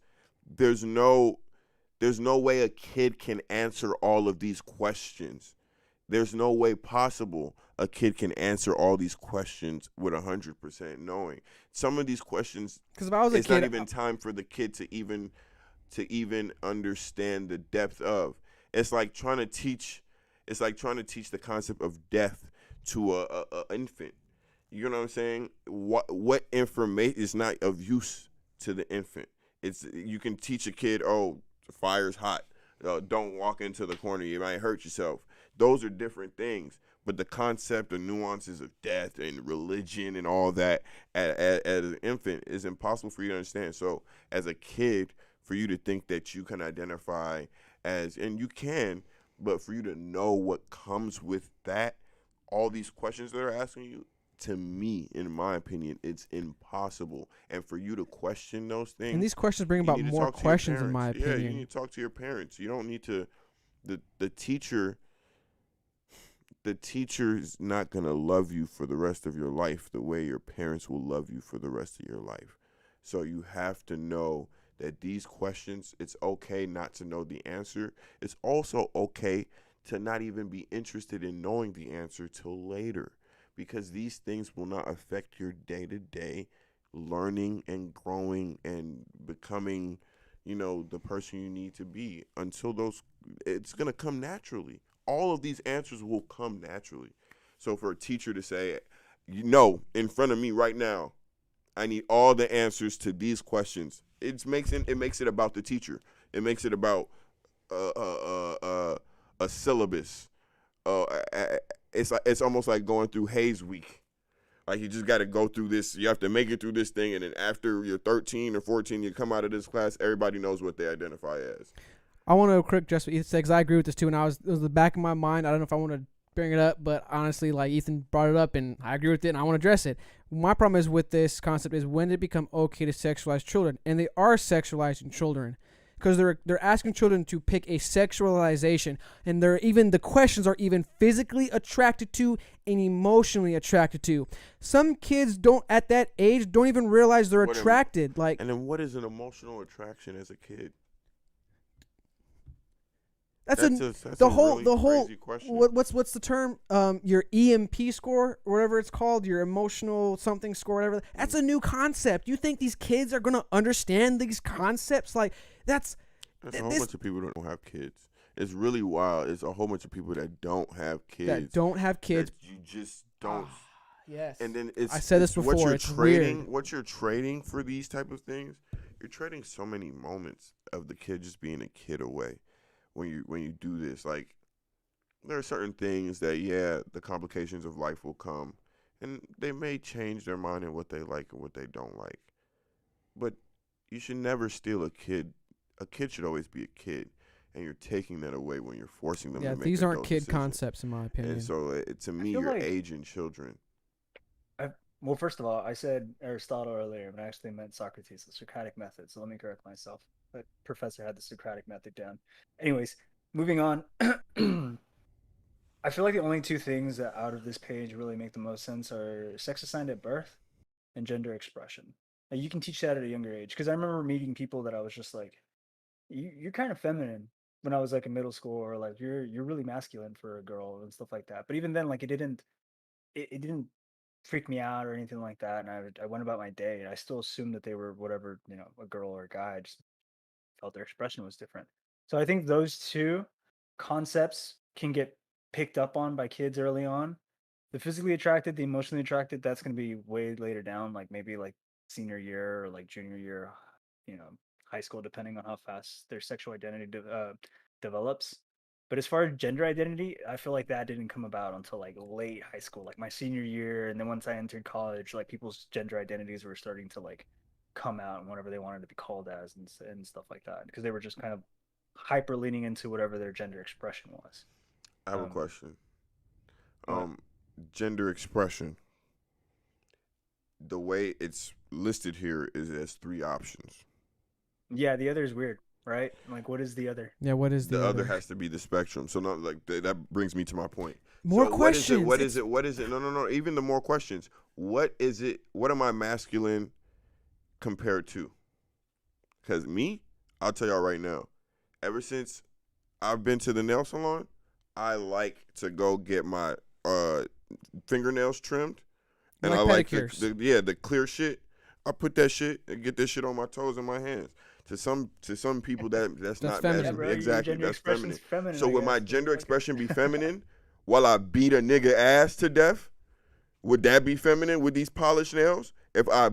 Speaker 2: there's no way a kid can answer all of these questions. There's no way possible a kid can answer all these questions with 100% knowing. Some of these questions,
Speaker 1: Because if I was a
Speaker 2: it's
Speaker 1: kid,
Speaker 2: not even time for the kid to even understand the depth of. It's like trying to teach the concept of death to a infant. You know what I'm saying? What information is not of use to the infant? You can teach a kid, oh, the fire's hot. Don't walk into the corner, you might hurt yourself. Those are different things. But the concept, the nuances of death and religion and all that as an infant is impossible for you to understand. So as a kid, for you to think that you can identify as, and you can, but for you to know what comes with that, all these questions that are asking you, to me, in my opinion, it's impossible. And for you to question those things,
Speaker 1: and these questions bring
Speaker 2: you
Speaker 1: about
Speaker 2: need to
Speaker 1: more
Speaker 2: talk to your
Speaker 1: questions, in my
Speaker 2: parents. Yeah, you
Speaker 1: opinion.
Speaker 2: need to talk to your parents. You don't need to. The teacher. The teacher is not gonna love you for the rest of your life the way your parents will love you for the rest of your life. So you have to know that these questions, it's okay not to know the answer. It's also okay to not even be interested in knowing the answer till later, because these things will not affect your day-to-day learning and growing and becoming, the person you need to be until it's going to come naturally. All of these answers will come naturally. So for a teacher to say, in front of me right now, I need all the answers to these questions. It makes it about the teacher. It makes it about a syllabus. It's almost like going through Hayes Week. Like, you just got to go through this. You have to make it through this thing, and then after you're 13 or 14, you come out of this class. Everybody knows what they identify as.
Speaker 1: I want to correct just what Ethan said, because I agree with this too. And it was the back of my mind. I don't know if I want to bring it up, but honestly, like, Ethan brought it up, and I agree with it, and I want to address it. My problem is with this concept is, when did it become okay to sexualize children? And they are sexualizing children, because they're asking children to pick a sexualization, and the questions are even physically attracted to and emotionally attracted to. Some kids at that age don't even realize they're attracted.
Speaker 2: And then what is an emotional attraction as a kid?
Speaker 1: That's
Speaker 2: a whole crazy question.
Speaker 1: What's the term? Your EMP score, or whatever it's called, your emotional something score, whatever. That's a new concept. You think these kids are gonna understand these concepts? Like, that's
Speaker 2: a whole bunch of people that don't have kids. It's really wild. It's a whole bunch of people that don't have kids.
Speaker 1: That
Speaker 2: you just don't.
Speaker 1: Yes.
Speaker 2: And then
Speaker 1: I said this before.
Speaker 2: What you're trading for these type of things, you're trading so many moments of the kid just being a kid away. When you do this, like, there are certain things that, the complications of life will come, and they may change their mind in what they like and what they don't like. But you should never steal a kid. A kid should always be a kid, and you're taking that away when you're forcing them to make
Speaker 1: these aren't
Speaker 2: adult
Speaker 1: kid
Speaker 2: decisions.
Speaker 1: concepts, in my opinion.
Speaker 2: And so, to me, you're aging children.
Speaker 3: Well, first of all, I said Aristotle earlier, but I actually meant Socrates, the Socratic method. So let me correct myself. The professor had the Socratic method down. Anyways, moving on. I feel like the only two things that out of this page really make the most sense are sex assigned at birth and gender expression. Like, you can teach that at a younger age. Because I remember meeting people that I was just like, you're kind of feminine, when I was like in middle school, or like, you're really masculine for a girl and stuff like that. But even then, like, it didn't freak me out or anything like that. And I went about my day, and I still assumed that they were whatever, a girl or a guy. I just felt their expression was different. So I think those two concepts can get picked up on by kids early on, The physically attracted, the emotionally attracted, that's gonna be way later down, like maybe like senior year or like junior year, you know, high school, depending on how fast their sexual identity develops. But as far as gender identity, I feel like that didn't come about until like late high school, like my senior year, and then once I entered college, like people's gender identities were starting to like come out and whatever they wanted to be called as and stuff like that, because they were just kind of hyper leaning into whatever their gender expression was.
Speaker 2: I have a
Speaker 3: Um,
Speaker 2: question.
Speaker 3: what?
Speaker 2: Gender expression. The way it's listed here is as 3 options.
Speaker 3: Yeah, the other is weird, right? Like, what is the other?
Speaker 1: Yeah, what is
Speaker 2: The other has to be the spectrum. So not like that brings me to my point.
Speaker 1: More
Speaker 2: so
Speaker 1: questions.
Speaker 2: What is it? What is it? No. Even the more questions. What is it? What am I masculine compared to? Because me, I'll tell y'all right now. Ever since I've been to the nail salon, I like to go get my fingernails trimmed, and
Speaker 1: Like
Speaker 2: I like
Speaker 1: pedicures.
Speaker 2: the clear shit. I put that shit and get this shit on my toes and my hands. To some people that's not
Speaker 1: feminine.
Speaker 3: Yeah,
Speaker 2: masculine.
Speaker 3: bro, your
Speaker 2: Exactly,
Speaker 3: gender
Speaker 2: that's
Speaker 3: expression's
Speaker 2: feminine.
Speaker 3: feminine,
Speaker 2: So
Speaker 3: I
Speaker 2: would my
Speaker 3: guess,
Speaker 2: gender
Speaker 3: motherfucker.
Speaker 2: expression be feminine while I beat a nigga ass to death? Would that be feminine with these polished nails? If I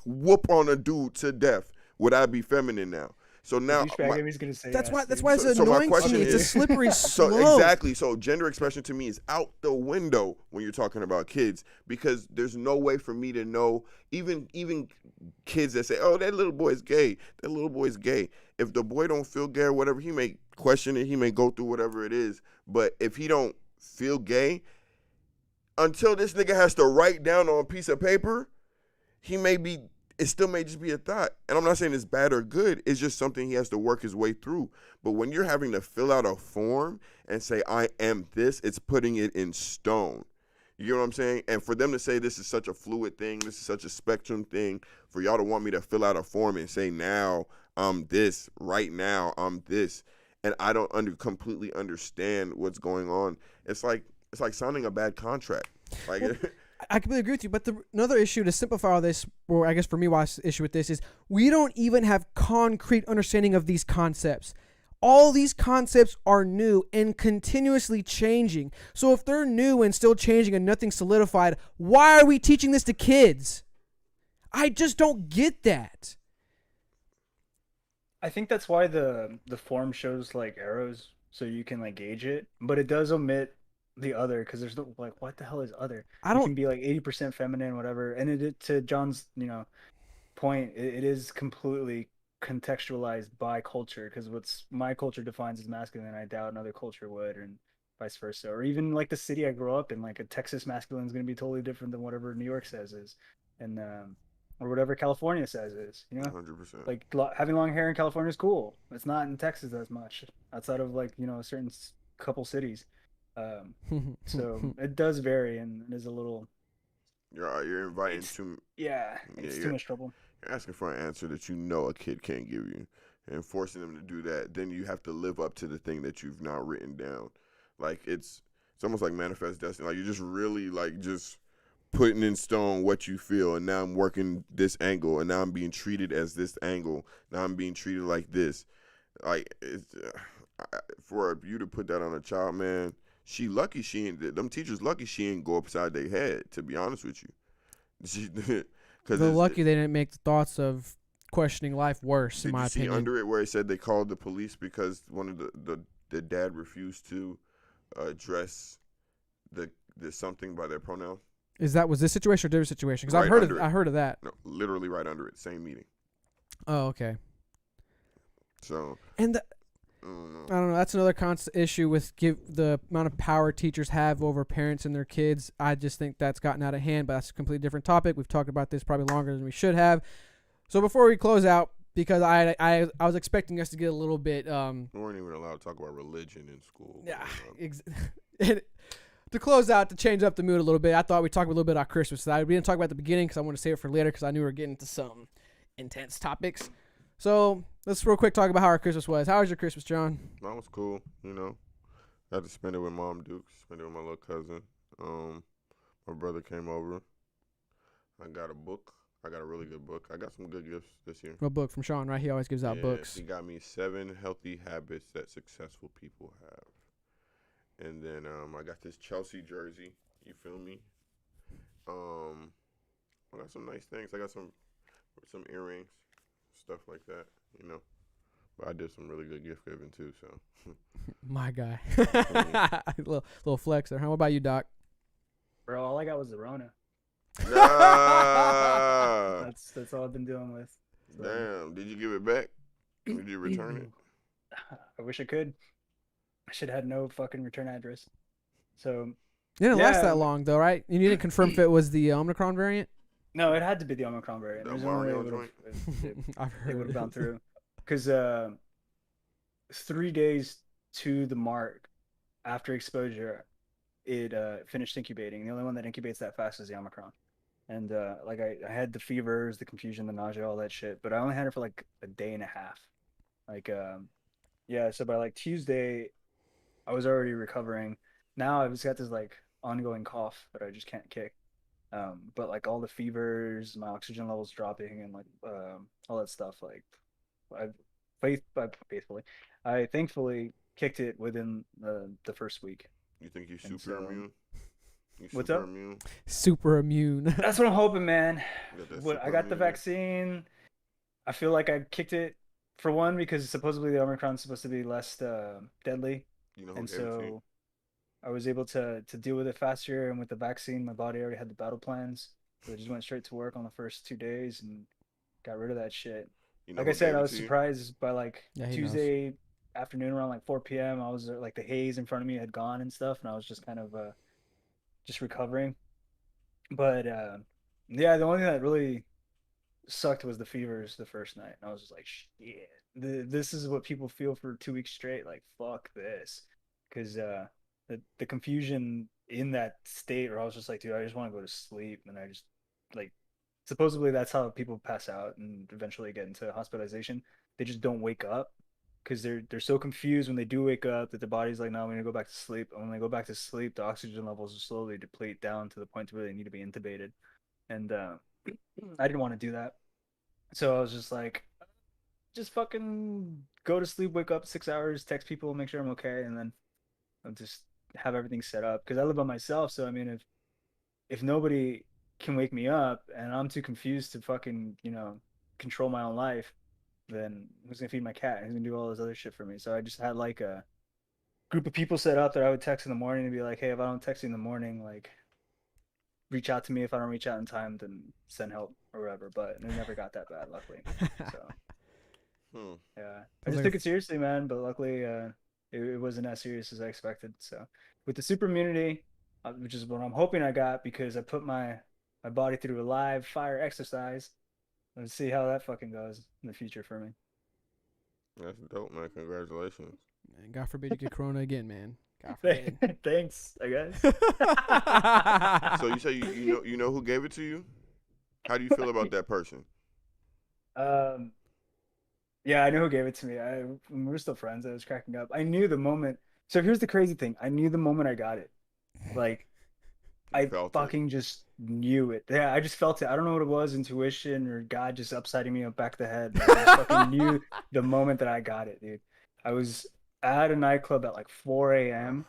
Speaker 2: whoop on a dude to death, would I be feminine now? So
Speaker 3: The
Speaker 2: now
Speaker 3: douchebag in me's gonna say
Speaker 1: That's
Speaker 3: yes,
Speaker 1: why. That's
Speaker 3: dude.
Speaker 1: why it's
Speaker 2: So my
Speaker 1: annoying to
Speaker 2: question
Speaker 1: me. It's a
Speaker 2: is-
Speaker 1: slippery
Speaker 2: so
Speaker 1: slope.
Speaker 2: exactly. So gender expression to me is out the window when you're talking about kids, because there's no way for me to know. Even kids that say, "Oh, that little boy's gay. That little boy's gay." If the boy don't feel gay or whatever, he may question it. He may go through whatever it is. But if he don't feel gay, until this nigga has to write down on a piece of paper, it still may just be a thought. And I'm not saying it's bad or good. It's just something he has to work his way through. But when you're having to fill out a form and say, I am this, it's putting it in stone. You know what I'm saying? And for them to say this is such a fluid thing, this is such a spectrum thing, for y'all to want me to fill out a form and say, now I'm this, right now I'm this, and I don't completely understand what's going on. It's like signing a bad contract. Like,
Speaker 1: Well, I completely agree with you, but another issue to simplify all this, or I guess for me, why the issue with this is we don't even have concrete understanding of these concepts. All these concepts are new and continuously changing. So if they're new and still changing and nothing solidified, why are we teaching this to kids? I just don't get that.
Speaker 3: I think that's why the form shows like arrows so you can like gauge it, but it does omit the other, because there's no like, what the hell is other?
Speaker 1: I
Speaker 3: It
Speaker 1: don't.
Speaker 3: can be like 80% feminine, whatever. And to John's point, it is completely contextualized by culture, because what's my culture defines as masculine, I doubt another culture would, and vice versa. Or even like the city I grew up in, like a Texas masculine is going to be totally different than whatever New York says is, and or whatever California says is.
Speaker 2: 100%.
Speaker 3: Like having long hair in California is cool. It's not in Texas as much, outside of like a certain couple cities. So it does vary, and it is a little.
Speaker 2: You're inviting
Speaker 3: It's-
Speaker 2: too.
Speaker 3: Yeah, it's too
Speaker 2: you're-
Speaker 3: much trouble.
Speaker 2: You're asking for an answer that you know a kid can't give you, and forcing them to do that. Then you have to live up to the thing that you've now written down. Like it's almost like manifest destiny. Like you're just really like just putting in stone what you feel, and now I'm working this angle, and now I'm being treated as this angle. Now I'm being treated like this. Like it's for you to put that on a child, man. She lucky she ain't. Them teachers lucky she ain't go upside their head. To be honest with you,
Speaker 1: They're lucky they didn't make the thoughts of questioning life worse, in
Speaker 2: Did
Speaker 1: my
Speaker 2: you see
Speaker 1: opinion.
Speaker 2: under it where it said they called the police because one of the dad refused to address the something by their pronoun?
Speaker 1: Was this situation or different situation? Because
Speaker 2: Right under it.
Speaker 1: I heard of that.
Speaker 2: No, literally right under it. Same meeting.
Speaker 1: Oh, okay.
Speaker 2: So
Speaker 1: And
Speaker 2: I don't know.
Speaker 1: I don't know. That's another constant issue with the amount of power teachers have over parents and their kids. I just think that's gotten out of hand, but that's a completely different topic. We've talked about this probably longer than we should have. So before we close out, because I was expecting us to get a little bit
Speaker 2: We weren't even allowed to talk about religion in school.
Speaker 1: yeah. To close out, to change up the mood a little bit, I thought we'd talk a little bit about Christmas. We didn't talk about the beginning because I want to save it for later because I knew we were getting into some intense topics. So let's real quick talk about how our Christmas was. How was your Christmas, John?
Speaker 2: Mine was cool. Got to spend it with Mom Dukes. Spend it with my little cousin. My brother came over. I got a book. I got a really good book. I got some good gifts this year.
Speaker 1: A book from Sean, right? He always gives out
Speaker 2: Yeah,
Speaker 1: books.
Speaker 2: He got me 7 healthy habits that successful people have. And then I got this Chelsea jersey. You feel me? I got some nice things. I got some earrings, stuff like that. You know. But I did some really good gift giving too. So.
Speaker 1: My guy. little flex there. How about you, Doc?
Speaker 3: Bro, all I got was the Rona.
Speaker 2: Ah,
Speaker 3: That's all I've been dealing with. So,
Speaker 2: damn. Did you give it back? Did you return it?
Speaker 3: I wish I could. I should have had no fucking return address. So
Speaker 1: It didn't last
Speaker 3: Yeah.
Speaker 1: that long, though, right? You didn't confirm if it was the Omicron variant?
Speaker 3: no, it had to be the Omicron variant.
Speaker 2: The
Speaker 3: There's no way
Speaker 2: Mario
Speaker 3: it would've-
Speaker 1: I've
Speaker 3: it
Speaker 1: heard
Speaker 3: would have
Speaker 1: it
Speaker 3: gone
Speaker 1: was-
Speaker 3: through. Because 3 days to the mark after exposure, it finished incubating. The only one that incubates that fast is the Omicron. And like I had the fevers, the confusion, the nausea, all that shit, but I only had it for like a day and a half. Like yeah, so by like Tuesday, I was already recovering. Now I've just got this like ongoing cough that I just can't kick. But like all the fevers, my oxygen levels dropping, and like all that stuff. Like I I thankfully kicked it within the first week.
Speaker 2: You think you're
Speaker 3: And
Speaker 2: super
Speaker 3: so-
Speaker 2: immune? You
Speaker 3: What's
Speaker 2: super
Speaker 3: up?
Speaker 2: immune?
Speaker 1: Super immune.
Speaker 3: That's what I'm hoping, man.
Speaker 2: You got that
Speaker 3: What I
Speaker 2: super
Speaker 3: got the
Speaker 2: immunity?
Speaker 3: vaccine. I feel like I kicked it for one because supposedly the Omicron's supposed to be less deadly,
Speaker 2: You know who
Speaker 3: and
Speaker 2: gave it to you?
Speaker 3: so I was able to deal with it faster. And with the vaccine, my body already had the battle plans, so I just went straight to work on the first 2 days and got rid of that shit.
Speaker 2: You know
Speaker 3: Like
Speaker 2: who
Speaker 3: I said,
Speaker 2: gave
Speaker 3: I
Speaker 2: it
Speaker 3: was
Speaker 2: to you?
Speaker 3: surprised by like
Speaker 1: Yeah, he knows.
Speaker 3: Tuesday afternoon around like 4 p.m. I was like the haze in front of me had gone and stuff, and I was just kind of just recovering. But yeah, the only thing that really sucked was the fevers the first night. And I was just like, shit, this is what people feel for 2 weeks straight. Like, fuck this. Because the confusion in that state where I was just like, dude, I just want to go to sleep. And I just, like, supposedly that's how people pass out and eventually get into hospitalization. They just don't wake up because they're so confused when they do wake up that the body's like, no, I'm going to go back to sleep. And when they go back to sleep, the oxygen levels slowly deplete down to the point where they need to be intubated. And I didn't want to do that. So I was just like, just fucking go to sleep, wake up 6 hours, text people, make sure I'm okay, and then I'll just have everything set up. Because I live by myself, so I mean, if nobody can wake me up and I'm too confused to fucking, control my own life, then who's gonna feed my cat? Who's gonna do all this other shit for me? So I just had like a group of people set up that I would text in the morning and be like, hey, if I don't text you in the morning, like, reach out to me. If I don't reach out in time, then send help or whatever. But it never got that bad, luckily. So yeah, I
Speaker 1: Sounds
Speaker 3: just
Speaker 1: like
Speaker 3: took it seriously, man. But luckily, it wasn't as serious as I expected. So with the super immunity, which is what I'm hoping I got because I put my body through a live fire exercise. Let's see how that fucking goes in the future for me.
Speaker 2: That's dope, man. Congratulations.
Speaker 1: Man, God forbid you get corona again, man. God forbid.
Speaker 3: Thanks, I guess.
Speaker 2: So you say you know who gave it to you? How do you feel about that person?
Speaker 3: Yeah, I know who gave it to me. We were still friends. I was cracking up. I knew the moment. So here's the crazy thing. I knew the moment I got it. Like, I
Speaker 2: felt it.
Speaker 3: fucking just knew it. Yeah, I just felt it. I don't know what it was, intuition or God just upsiding me up back of the head. But I just fucking knew the moment that I got it, dude. I was at a nightclub at like 4 a.m.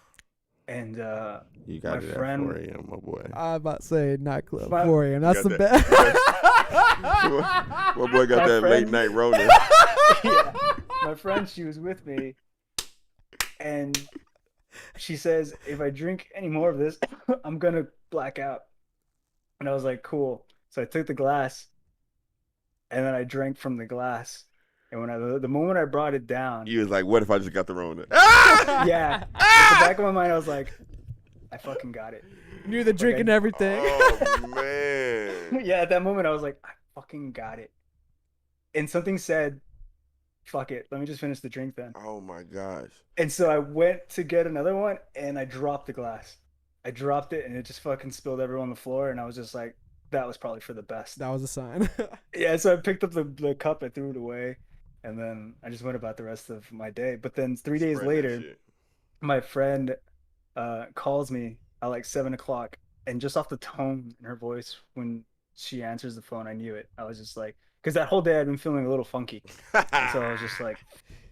Speaker 3: and
Speaker 2: You
Speaker 3: got
Speaker 2: got
Speaker 3: it
Speaker 2: it
Speaker 3: at 4
Speaker 2: 4 a.m., my boy.
Speaker 1: I'm about to say nightclub
Speaker 3: My-
Speaker 1: 4 a.m. That's
Speaker 2: got
Speaker 1: the
Speaker 2: that-
Speaker 1: best.
Speaker 2: My boy got
Speaker 3: My
Speaker 2: that late
Speaker 3: friend-
Speaker 2: night rolling.
Speaker 3: Yeah, my friend, she was with me, and she says, if I drink any more of this, I'm gonna black out. And I was like, cool. So I took the glass, and then I drank from the glass. And when the moment I brought it down,
Speaker 2: You was like, what if I just got the Rona?
Speaker 3: yeah, at the back of my mind, I was like, I fucking got it.
Speaker 1: Knew the drink and everything.
Speaker 2: Oh man.
Speaker 3: Yeah, at that moment, I was like, I fucking got it. And something said, fuck it, let me just finish the drink then.
Speaker 2: Oh my gosh.
Speaker 3: And so I went to get another one, and I dropped the glass. I dropped it, and it just fucking spilled everywhere on the floor, and I was just like, that was probably for the best.
Speaker 1: That was a sign.
Speaker 3: Yeah, so I picked up the cup, I threw it away, and then I just went about the rest of my day. But then 3 days
Speaker 2: Spread that
Speaker 3: later,
Speaker 2: shit.
Speaker 3: my friend calls me at like 7 o'clock, and just off the tone in her voice when she answers the phone, I knew it. I was just like, because that whole day I'd been feeling a little funky, and so I was just like,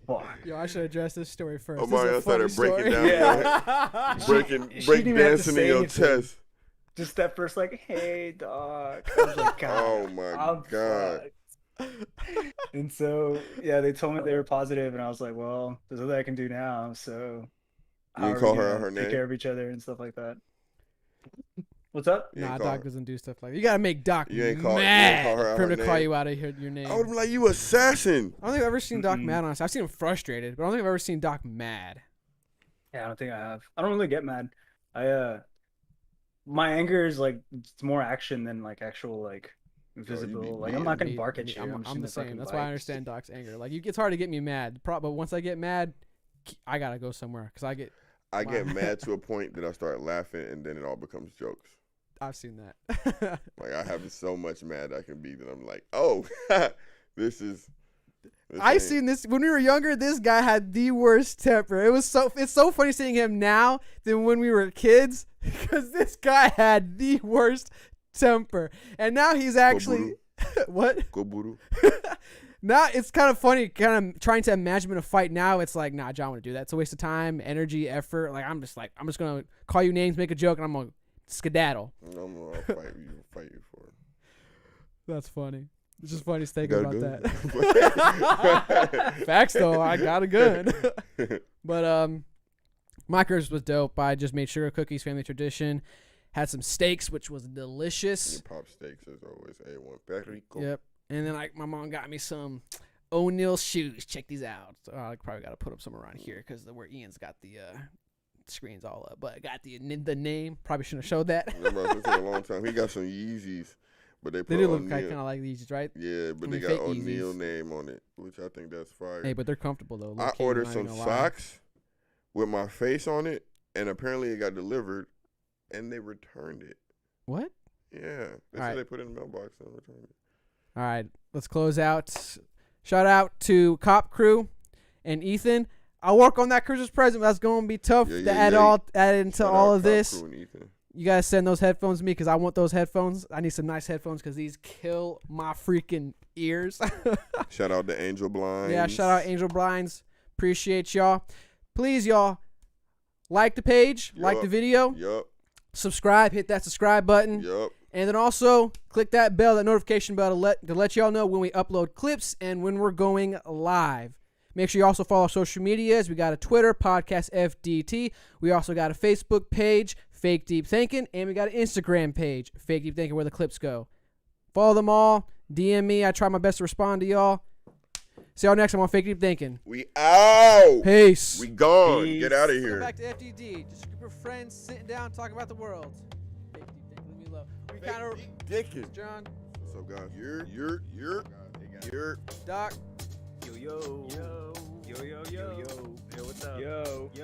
Speaker 3: fuck.
Speaker 1: Yo, I should address this story first.
Speaker 2: Mario
Speaker 1: This is a funny
Speaker 2: started breaking
Speaker 1: story.
Speaker 2: down.
Speaker 3: Yeah.
Speaker 2: Breaking,
Speaker 3: She
Speaker 2: break
Speaker 3: didn't even have to
Speaker 2: dancing in
Speaker 3: say
Speaker 2: your
Speaker 3: anything.
Speaker 2: chest.
Speaker 3: Just that first like, hey dog. I was like, God,
Speaker 2: Oh my
Speaker 3: I'm
Speaker 2: God.
Speaker 3: fucked. And so yeah, they told me they were positive, and I was like, well, there's nothing I can do now. So
Speaker 2: You
Speaker 3: how
Speaker 2: ain't
Speaker 3: are
Speaker 2: call
Speaker 3: we
Speaker 2: her
Speaker 3: gonna
Speaker 2: out her
Speaker 3: take
Speaker 2: name?
Speaker 3: care of each other and stuff like that? What's up?
Speaker 2: You ain't
Speaker 1: Nah,
Speaker 2: call
Speaker 1: Doc
Speaker 2: her.
Speaker 1: doesn't do stuff like that. You gotta make Doc
Speaker 2: You ain't call
Speaker 1: mad
Speaker 2: her out
Speaker 1: for him
Speaker 2: her
Speaker 1: to call
Speaker 2: name?
Speaker 1: you out of your name.
Speaker 2: I would be like, you assassin.
Speaker 1: I don't think I've ever seen Doc
Speaker 3: Mm-mm.
Speaker 1: mad, honestly. I've seen him frustrated, but I don't think I've ever seen Doc mad.
Speaker 3: Yeah, I don't think I have. I don't really get mad. My anger is like it's more action than like actual like visible. Like I'm not gonna bark at you.
Speaker 1: I'm
Speaker 3: just
Speaker 1: the
Speaker 3: gonna
Speaker 1: same.
Speaker 3: fucking
Speaker 1: That's why I
Speaker 3: bite.
Speaker 1: understand Doc's anger. Like, it's hard to get me mad. But once I get mad, I gotta go somewhere because I get
Speaker 2: mad to a point that I start laughing, and then it all becomes jokes.
Speaker 1: I've seen that.
Speaker 2: Like I have so much mad I can be that I'm like, oh, this
Speaker 1: I
Speaker 2: ain't-
Speaker 1: seen this when we were younger. This guy had the worst temper. It's so funny seeing him now than when we were kids because this guy had the worst temper, and now he's actually what?
Speaker 2: Go Boodoo.
Speaker 1: Now it's kind of funny, kind of trying to imagine in a fight. Now it's like, nah, John, want to do that. It's a waste of time, energy, effort. Like I'm just gonna call you names, make a joke, and I'm gonna skedaddle.
Speaker 2: No, I'll fight you for it.
Speaker 1: That's funny. It's just funny thinking
Speaker 2: Got a
Speaker 1: about
Speaker 2: gun?
Speaker 1: that. Facts though, I got a gun. But my Christmas was dope. I just made sugar cookies, family tradition. Had some steaks, which was delicious.
Speaker 2: Your pop steaks is always A1. Perico.
Speaker 1: Yep. And then my mom got me some O'Neill shoes. Check these out. So I probably got to put up some around here because where Ian's got the screens all up. But I got the name. Probably shouldn't have showed that.
Speaker 2: Remember, it's been a long time. He got some Yeezys, but they put
Speaker 1: They do look
Speaker 2: O'Neal.
Speaker 1: kind of like these, right?
Speaker 2: Yeah, but
Speaker 1: I
Speaker 2: they
Speaker 1: mean,
Speaker 2: got
Speaker 1: fake
Speaker 2: O'Neal
Speaker 1: Yeezys.
Speaker 2: name on it, which I think that's fire.
Speaker 1: Hey, but they're comfortable though.
Speaker 2: I
Speaker 1: Low-key,
Speaker 2: ordered
Speaker 1: not
Speaker 2: some
Speaker 1: even gonna lie.
Speaker 2: socks with my face on it, and apparently it got delivered, and they returned it.
Speaker 1: What?
Speaker 2: Yeah, they said
Speaker 1: Alright.
Speaker 2: they put it in the mailbox and returned it.
Speaker 1: All right, let's close out. Shout out to Cop Crew and Ethan. I'll work on that Christmas present. That's going to be tough
Speaker 2: Yeah,
Speaker 1: to
Speaker 2: yeah,
Speaker 1: add into
Speaker 2: Shout
Speaker 1: all
Speaker 2: out
Speaker 1: of
Speaker 2: Cop
Speaker 1: this.
Speaker 2: Crew and Ethan.
Speaker 1: You guys send those headphones to me because I want those headphones. I need some nice headphones because these kill my freaking ears.
Speaker 2: Shout out to Angel Blinds.
Speaker 1: Yeah, shout out Angel Blinds. Appreciate y'all. Please, y'all, like the page, like the
Speaker 2: Yup.
Speaker 1: video,
Speaker 2: Yup,
Speaker 1: subscribe, hit that subscribe button.
Speaker 2: yup.
Speaker 1: And then also click that bell, that notification bell to let y'all know when we upload clips and when we're going live. Make sure you also follow our social medias. We got a Twitter, Podcast FDT. We also got a Facebook page, Fake Deep Thinking. And we got an Instagram page, Fake Deep Thinking, where the clips go. Follow them all. DM me. I try my best to respond to y'all. See y'all next time on Fake Deep Thinking.
Speaker 2: We out.
Speaker 1: Peace.
Speaker 2: We gone.
Speaker 3: Peace.
Speaker 2: Get out of
Speaker 1: Go
Speaker 2: here.
Speaker 1: back to FDD. Just a group of friends sitting down talking about the world. Fake Deep Thinking. Leave me alone. We kind of...
Speaker 2: Dickens.
Speaker 1: John,
Speaker 2: What's up, guys? You're.
Speaker 1: Doc.
Speaker 3: Yo yo yo yo yo yo yo. What's up? Yo.